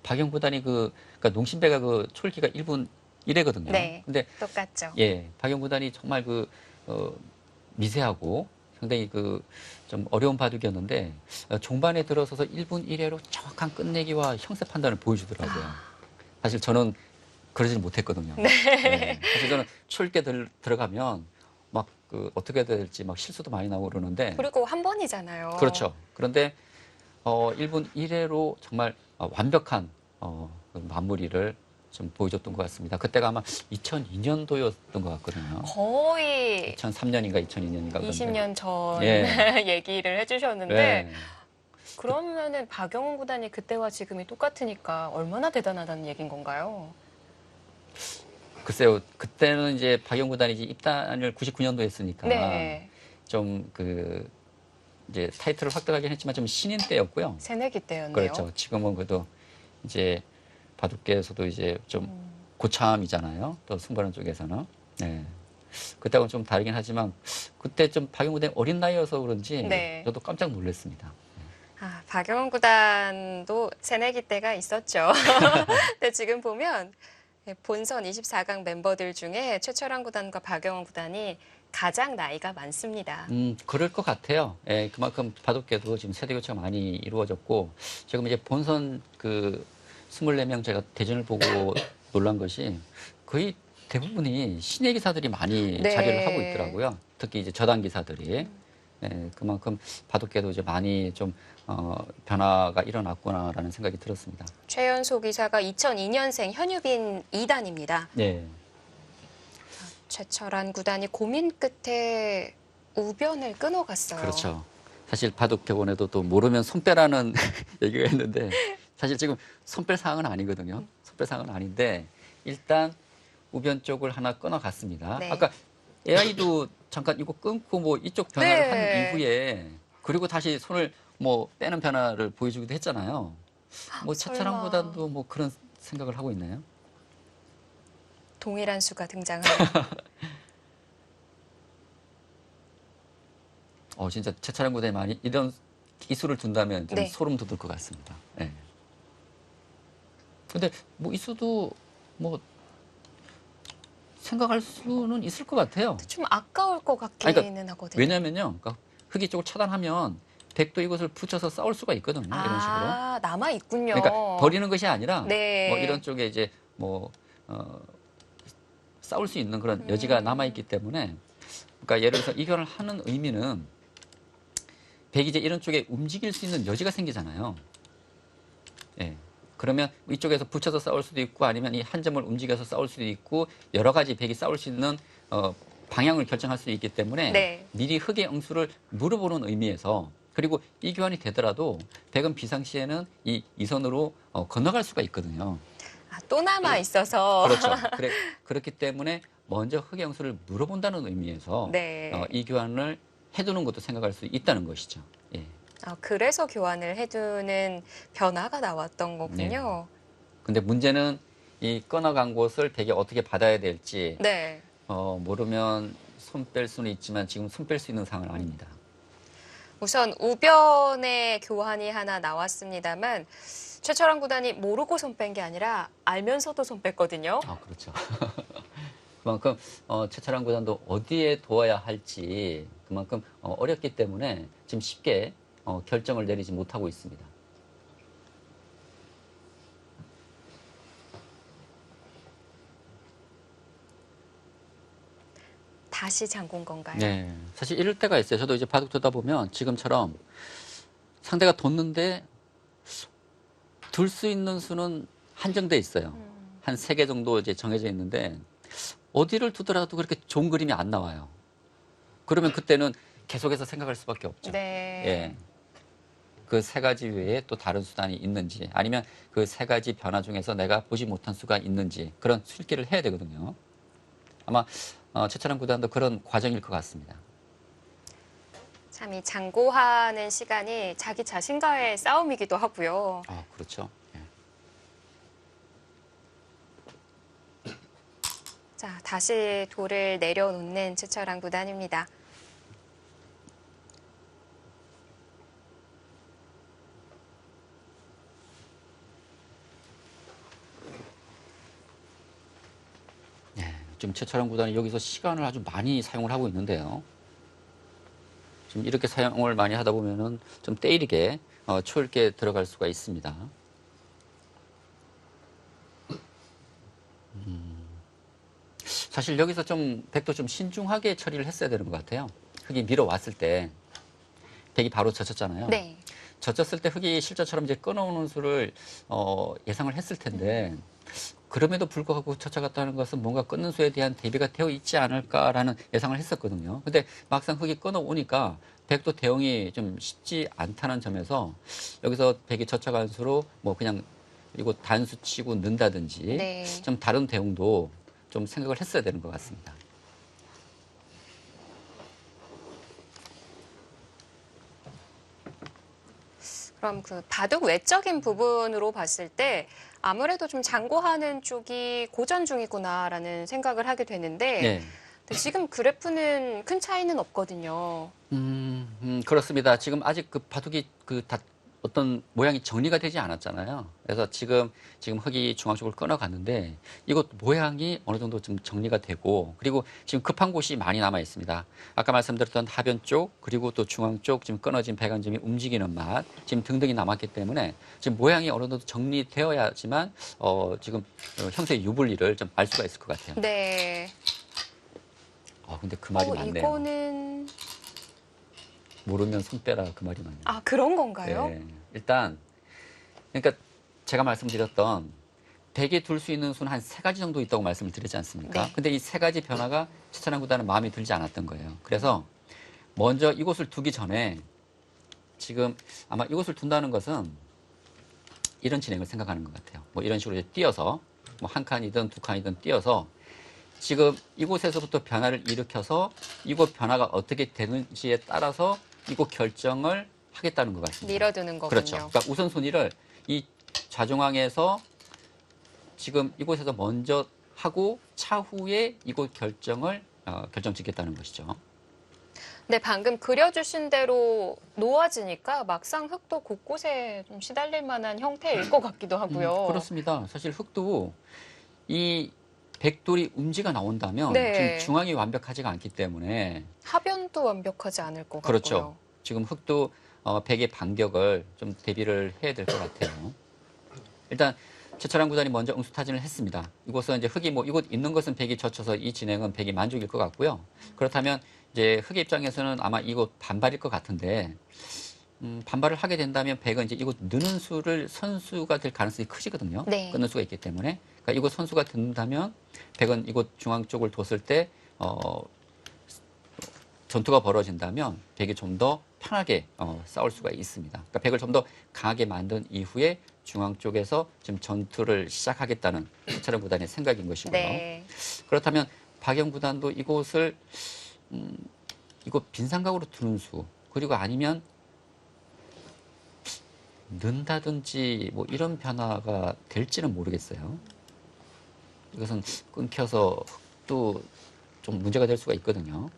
박영훈 구단이 그러니까 농심배가 그 촐기가 1분 1회거든요. 네. 근데 똑같죠. 예, 박영훈 구단이 정말 미세하고 상당히 좀 어려운 바둑이었는데 종반에 들어서서 1분 1회로 정확한 끝내기와 형세 판단을 보여주더라고요. 사실 저는 그러지는 못했거든요. 네. 사실 저는 촐게 들어가면 막 어떻게 해야 될지 막 실수도 많이 나오고 그러는데 그리고 한 번이잖아요. 그렇죠. 그런데 1분 1회로 정말 완벽한 그 마무리를 좀 보여줬던 것 같습니다. 그때가 아마 2002년도였던 것 같거든요. 거의 2003년인가 2002년인가 20년 전 예. 얘기를 해주셨는데 네. 그러면은 박영훈 구단이 그때와 지금이 똑같으니까 얼마나 대단하다는 얘기인 건가요? 글쎄요. 그때는 이제 박영훈 구단이 이제 입단을 99년도에 했으니까 네. 좀 이제 타이틀을 확답하긴 했지만 좀 신인 때였고요. 새내기 때였네요. 그렇죠. 지금은 그래도 이제 바둑계에서도 이제 좀 고참이잖아요. 또 승부하는 쪽에서는. 네. 그때하고는 좀 다르긴 하지만 그때 좀 박영훈 구단이 어린 나이여서 그런지 네. 저도 깜짝 놀랐습니다. 아, 박영훈 구단도 새내기 때가 있었죠. 근데 지금 보면 본선 24강 멤버들 중에 최철환 구단과 박영훈 구단이 가장 나이가 많습니다. 그럴 것 같아요. 예, 그만큼 바둑계도 지금 세대 교체가 많이 이루어졌고, 지금 이제 본선 그 24명 제가 대전을 보고 놀란 것이 거의 대부분이 신예 기사들이 많이 네. 자리를 하고 있더라고요. 특히 이제 저당 기사들이. 예, 그만큼 바둑계도 이제 많이 좀, 변화가 일어났구나라는 생각이 들었습니다. 최연소 기사가 2002년생 현유빈 2단입니다. 네. 최철환 구단이 고민 끝에 우변을 끊어갔어요. 그렇죠. 사실 바둑격원에도 또 모르면 손 빼라는 얘기가 있는데 사실 지금 손 뺄 상황은 아니거든요. 손 뺄 상황은 아닌데 일단 우변 쪽을 하나 끊어갔습니다. 네. 아까 AI도 잠깐 이거 끊고 뭐 이쪽 변화를 네. 한 이후에 그리고 다시 손을 뭐 빼는 변화를 보여주기도 했잖아요. 뭐 차차랑 설마. 구단도 뭐 그런 생각을 하고 있나요? 동일한 수가 등장하네요. 진짜 최차량 구단이 많이 이런 기술을 둔다면 좀 네. 소름 돋을 것 같습니다. 예. 근데 뭐 이수도 뭐 생각할 수는 있을 것 같아요. 좀 아까울 것 같기는 그러니까 하거든요. 왜냐면요. 그러니까 흑이 쪽을 차단하면 백도 이것을 붙여서 싸울 수가 있거든요. 이런 식으로. 아, 남아 있군요. 그러니까 버리는 것이 아니라 네. 뭐 이런 쪽에 이제 뭐 싸울 수 있는 그런 여지가 남아 있기 때문에 그러니까 예를 들어서 이견을 하는 의미는 백이 이제 이런 쪽에 움직일 수 있는 여지가 생기잖아요. 예. 그러면 이쪽에서 붙여서 싸울 수도 있고 아니면 이 한 점을 움직여서 싸울 수도 있고 여러 가지 백이 싸울 수 있는 방향을 결정할 수 있기 때문에 네. 미리 흑의 응수를 물어보는 의미에서 그리고 이 교환이 되더라도 백은 비상시에는 이 이선으로 건너갈 수가 있거든요. 아, 또 남아 있어서. 그렇죠. 그렇기 때문에 먼저 흑의 영수를 물어본다는 의미에서 네. 이 교환을 해두는 것도 생각할 수 있다는 것이죠. 예. 그래서 교환을 해두는 변화가 나왔던 거군요. 근데 문제는 이 끊어간 곳을 백이 어떻게 받아야 될지 네. 모르면 손 뺄 수는 있지만 지금 손 뺄 수 있는 상황은 아닙니다. 우선 우변의 교환이 하나 나왔습니다만 최철환 구단이 모르고 손 뺀 게 아니라 알면서도 손 뺐거든요. 그렇죠. 그만큼 최철환 구단도 어디에 도와야 할지 그만큼 어렵기 때문에 지금 쉽게 결정을 내리지 못하고 있습니다. 다시 잠근 건가요? 네, 사실 이럴 때가 있어요. 저도 이제 바둑 두다 보면 지금처럼 상대가 뒀는데 둘 수 있는 수는 한정돼 있어요. 한 3개 정도 이제 정해져 있는데 어디를 두더라도 그렇게 좋은 그림이 안 나와요. 그러면 그때는 계속해서 생각할 수밖에 없죠. 네. 예. 그 3가지 외에 또 다른 수단이 있는지 아니면 그 3가지 변화 중에서 내가 보지 못한 수가 있는지 그런 술기를 해야 되거든요. 아마 최철환 구단도 그런 과정일 것 같습니다. 참 이 장고하는 시간이 자기 자신과의 싸움이기도 하고요. 그렇죠. 예. 자, 다시 돌을 내려놓는 최철환 구단입니다. 지금 최철환 구단이 여기서 시간을 아주 많이 사용을 하고 있는데요. 지금 이렇게 사용을 많이 하다 보면은 좀 때이르게 초읽게 들어갈 수가 있습니다. 사실 여기서 좀 백도 좀 신중하게 처리를 했어야 되는 것 같아요. 흑이 밀어왔을 때 백이 바로 젖혔잖아요. 네. 젖혔을 때 흑이 실전처럼 이제 끊어오는 수를 예상을 했을 텐데 그럼에도 불구하고 젖혀갔다는 것은 뭔가 끊는 수에 대한 대비가 되어 있지 않을까라는 예상을 했었거든요. 근데 막상 흑이 끊어오니까 백도 대응이 좀 쉽지 않다는 점에서 여기서 백이 젖혀간 수로 뭐 그냥 이거 단수 치고 는다든지 네. 좀 다른 대응도 좀 생각을 했어야 되는 것 같습니다. 그럼 그 바둑 외적인 부분으로 봤을 때 아무래도 좀 장고하는 쪽이 고전 중이구나라는 생각을 하게 되는데 네. 근데 지금 그래프는 큰 차이는 없거든요. 그렇습니다. 지금 아직 그 바둑이 어떤 모양이 정리가 되지 않았잖아요. 그래서 지금 흙이 중앙 쪽으로 끊어갔는데 이것 모양이 어느 정도 좀 정리가 되고 그리고 지금 급한 곳이 많이 남아 있습니다. 아까 말씀드렸던 하변 쪽 그리고 또 중앙 쪽 지금 끊어진 백안점이 움직이는 맛 지금 등등이 남았기 때문에 지금 모양이 어느 정도 정리되어야지만 지금 형태의 유불리를 좀 알 수가 있을 것 같아요. 네. 근데 그 말이 맞네요. 이거는 모르면 손 빼라 그 말이 맞네요. 아, 그런 건가요? 네. 일단 그러니까 제가 말씀드렸던 백에 둘 수 있는 수는 한 3가지 정도 있다고 말씀을 드리지 않습니까? 네. 근데 이 3가지 변화가 최찬원 구단은 마음에 들지 않았던 거예요. 그래서 먼저 이곳을 두기 전에 지금 아마 이곳을 둔다는 것은 이런 진행을 생각하는 것 같아요. 뭐 이런 식으로 이제 띄어서 뭐 한 칸이든 두 칸이든 띄어서 지금 이곳에서부터 변화를 일으켜서 이곳 변화가 어떻게 되는지에 따라서 이곳 결정을 하겠다는 것 같습니다. 밀어두는 거군요. 그렇죠. 그러니까 우선순위를 이 좌중앙에서 지금 이곳에서 먼저 하고 차후에 이곳 결정을 결정짓겠다는 것이죠. 네, 방금 그려주신 대로 놓아지니까 막상 흙도 곳곳에 좀 시달릴 만한 형태일 것 같기도 하고요. 그렇습니다. 사실 흙도 이 백돌이 음지가 나온다면 네. 지금 중앙이 완벽하지가 않기 때문에 하변도 완벽하지 않을 것 그렇죠. 같고요. 지금 흙도 백의 반격을 좀 대비를 해야 될 것 같아요. 일단 최철환 구단이 먼저 응수타진을 했습니다. 이곳은 이제 흙이 뭐 이곳 있는 것은 백이 젖혀서 이 진행은 백이 만족일 것 같고요. 그렇다면 이제 흙의 입장에서는 아마 이곳 반발일 것 같은데 반발을 하게 된다면 백은 이제 이곳 느는 수를 선수가 될 가능성이 크지거든요. 네. 끊는 수가 있기 때문에 그러니까 이곳 선수가 듣는다면 백은 이곳 중앙 쪽을 뒀을 때 전투가 벌어진다면 백이 좀 더 편하게 싸울 수가 있습니다. 그러니까 백을 좀 더 강하게 만든 이후에 중앙 쪽에서 지금 전투를 시작하겠다는 최철원 구단의 생각인 것이고요. 네. 그렇다면 박영 구단도 이곳을 이곳 빈삼각으로 두는 수 그리고 아니면 는다든지 뭐 이런 변화가 될지는 모르겠어요. 이것은 끊겨서 흙도 좀 문제가 될 수가 있거든요.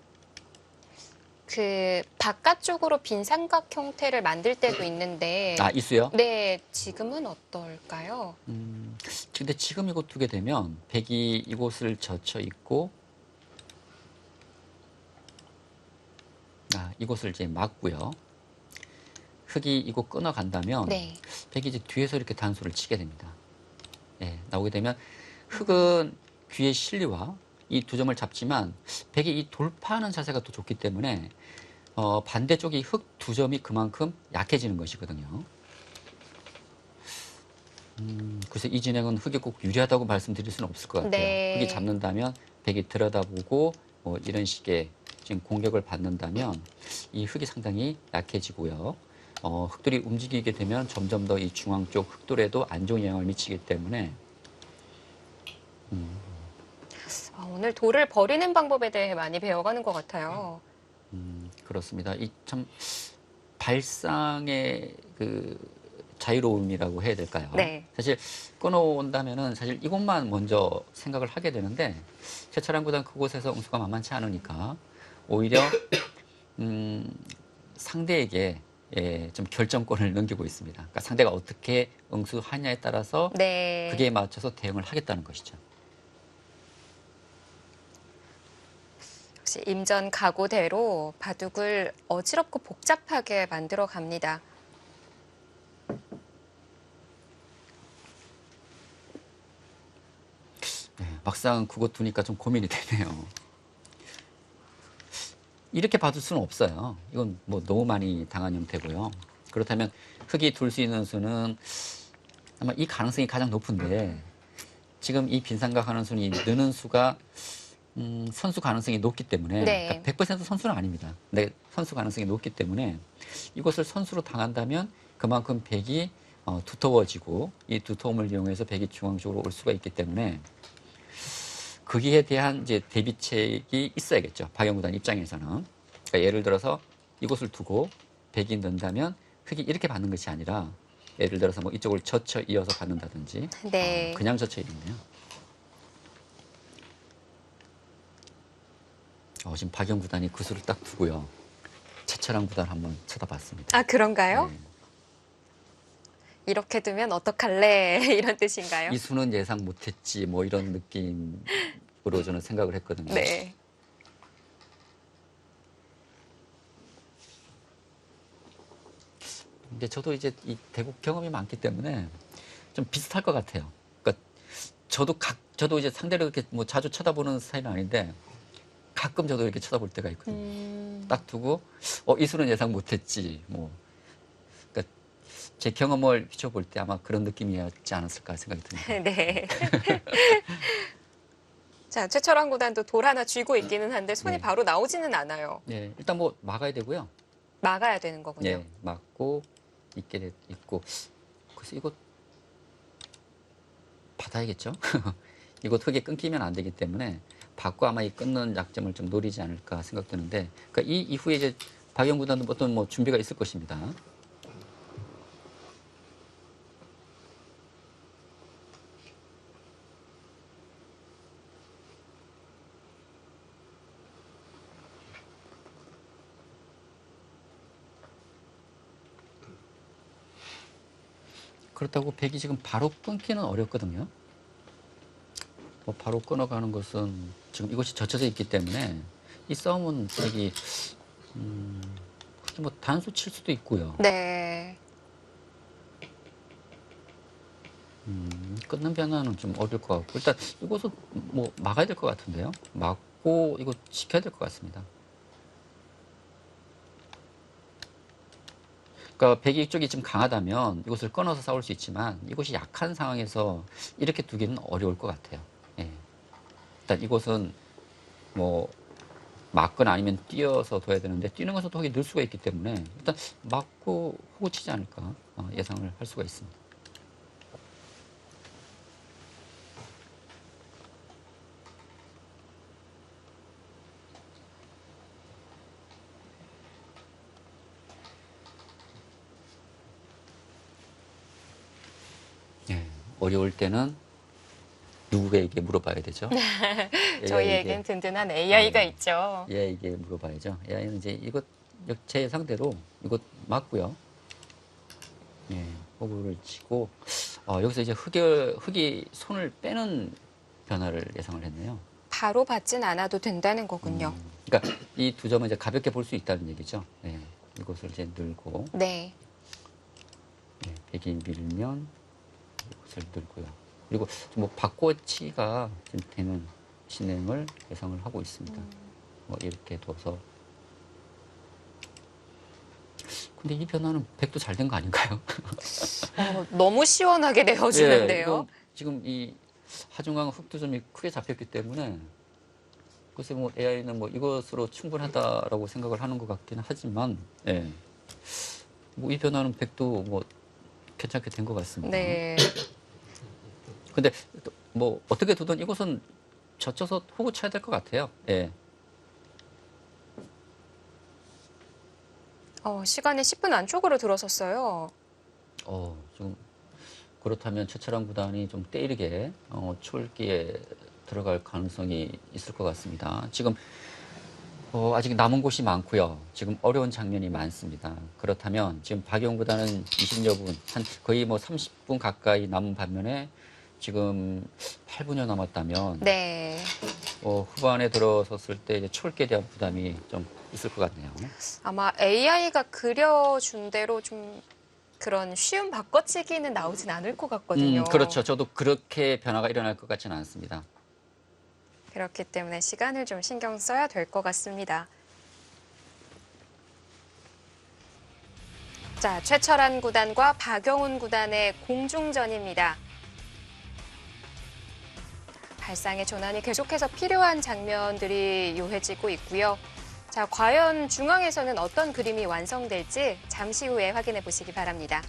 그 바깥쪽으로 빈 삼각 형태를 만들 때도 있는데 이수요? 네, 지금은 어떨까요? 근데 지금 이곳 두게 되면 백이 이곳을 젖혀 있고 이곳을 이제 막고요. 흙이 이곳 끊어간다면 네. 백이 이제 뒤에서 이렇게 단수를 치게 됩니다. 네, 나오게 되면 흙은 귀의 실리와 이 두 점을 잡지만 백이 이 돌파하는 자세가 또 좋기 때문에 반대쪽이 흙 두 점이 그만큼 약해지는 것이거든요. 그래서 이 진행은 흙이 꼭 유리하다고 말씀드릴 수는 없을 것 같아요. 네. 흙이 잡는다면 백이 들여다보고 뭐 이런 식의 지금 공격을 받는다면 이 흙이 상당히 약해지고요. 흙돌이 움직이게 되면 점점 더 이 중앙 쪽 흙돌에도 안 좋은 영향을 미치기 때문에 오늘 돌을 버리는 방법에 대해 많이 배워가는 것 같아요. 그렇습니다. 이 참 발상의 그 자유로움이라고 해야 될까요? 네. 사실 끊어온다면은 사실 이것만 먼저 생각을 하게 되는데 최철환 구단 그곳에서 응수가 만만치 않으니까 오히려 상대에게 좀 결정권을 넘기고 있습니다. 그러니까 상대가 어떻게 응수하냐에 따라서 네. 그게 맞춰서 대응을 하겠다는 것이죠. 역시 임전 각오대로 바둑을 어지럽고 복잡하게 만들어 갑니다. 막상 그것 두니까 좀 고민이 되네요. 이렇게 봐줄 수는 없어요. 이건 뭐 너무 많이 당한 형태고요. 그렇다면 흙이 둘 수 있는 수는 아마 이 가능성이 가장 높은데 지금 이 빈삼각 하는 수는 느는 수가 선수 가능성이 높기 때문에 네. 그러니까 100% 선수는 아닙니다. 근데 선수 가능성이 높기 때문에 이것을 선수로 당한다면 그만큼 백이 두터워지고 이 두터움을 이용해서 백이 중앙 쪽으로 올 수가 있기 때문에 거기에 대한 이제 대비책이 있어야겠죠. 박영 구단 입장에서는. 그러니까 예를 들어서 이곳을 두고 백이 넣는다면 흙이 이렇게 받는 것이 아니라 예를 들어서 뭐 이쪽을 젖혀 이어서 받는다든지 네. 그냥 젖혀 있네요. 지금 박영 구단이 그 수를 딱 두고요. 최철한 구단 한번 쳐다봤습니다. 아, 그런가요? 네. 이렇게 두면 어떡할래? 이런 뜻인가요? 이 수는 예상 못했지 뭐 이런 느낌으로 저는 생각을 했거든요. 네. 근데 저도 이제 이 대국 경험이 많기 때문에 좀 비슷할 것 같아요. 그러니까 저도 이제 상대를 그렇게 뭐 자주 쳐다보는 스타일은 아닌데 가끔 저도 이렇게 쳐다볼 때가 있거든요. 딱 두고 이 수는 예상 못했지 뭐. 그러니까 제 경험을 비춰볼 때 아마 그런 느낌이었지 않았을까 생각이 듭니다. 네. 자, 최철환 구단도 돌 하나 쥐고 있기는 한데 손이 네. 바로 나오지는 않아요. 네, 일단 뭐 막아야 되고요. 막아야 되는 거군요. 네, 막고 있고 그래서 이거 받아야겠죠. 이거 흙에 끊기면 안 되기 때문에 받고 아마 이 끊는 약점을 좀 노리지 않을까 생각되는데, 그러니까 이 이후에 이제 박영 구단도 어떤 뭐 준비가 있을 것입니다. 그렇다고 백이 지금 바로 끊기는 어렵거든요. 뭐 바로 끊어가는 것은 지금 이것이 젖혀져 있기 때문에 이 싸움은 백이 그렇게 뭐 단수 칠 수도 있고요. 네. 끊는 변화는 좀 어려울 것 같고 일단 이것은 뭐 막아야 될 것 같은데요. 막고 이거 지켜야 될 것 같습니다. 그러니까 백이 쪽이 좀 강하다면 이것을 끊어서 싸울 수 있지만 이것이 약한 상황에서 이렇게 두기는 어려울 것 같아요. 예. 일단 이것은 뭐 막거나 아니면 뛰어서 둬야 되는데 뛰는 것은 또 하게 늘 수가 있기 때문에 일단 막고 호구 치지 않을까 예상을 할 수가 있습니다. 예, 어려울 때는 누구에게 물어봐야 되죠? 저희에겐 든든한 AI가 있죠. AI에게 물어봐야죠. AI는 이제 이것 제 예상대로 이것 맞고요. 예, 호구를 치고 여기서 이제 흙이 손을 빼는 변화를 예상을 했네요. 바로 받진 않아도 된다는 거군요. 그러니까 이 두 점은 이제 가볍게 볼 수 있다는 얘기죠. 예, 이것을 이제 늘고 네. 예, 백이 밀면 이것을 늘고요. 그리고 뭐 바꿔치기가 좀 되는 진행을 예상을 하고 있습니다. 뭐 이렇게 둬서. 근데 이 변화는 백도 잘 된 거 아닌가요? 너무 시원하게 예, 내어주는데요. 이거 지금 이 하중강 흑두점이 크게 잡혔기 때문에 글쎄 뭐 AI는 뭐 이것으로 충분하다라고 생각을 하는 것 같기는 하지만, 예. 뭐 이 변화는 백도 뭐 괜찮게 된 것 같습니다. 네. 근데 뭐 어떻게 두든 이것은 젖혀서 호구 쳐야 될 것 같아요. 예. 시간이 10분 안쪽으로 들어섰어요. 좀 그렇다면 최철환 구단이 좀 때이르게 초읽기에 들어갈 가능성이 있을 것 같습니다. 지금 아직 남은 곳이 많고요. 지금 어려운 장면이 많습니다. 그렇다면 지금 박영 구단은 20여 분, 한 거의 뭐 30분 가까이 남은 반면에 지금 8분여 남았다면 네. 후반에 들어섰을 때 이제 초읽기에 대한 부담이 좀 있을 것 같네요. 아마 AI가 그려준 대로 좀 그런 쉬운 바꿔치기는 나오진 않을 것 같거든요. 그렇죠. 저도 그렇게 변화가 일어날 것 같지는 않습니다. 그렇기 때문에 시간을 좀 신경 써야 될 것 같습니다. 자, 최철환 구단과 박영훈 구단의 공중전입니다. 발상의 전환이 계속해서 필요한 장면들이 요해지고 있고요. 자, 과연 중앙에서는 어떤 그림이 완성될지 잠시 후에 확인해 보시기 바랍니다.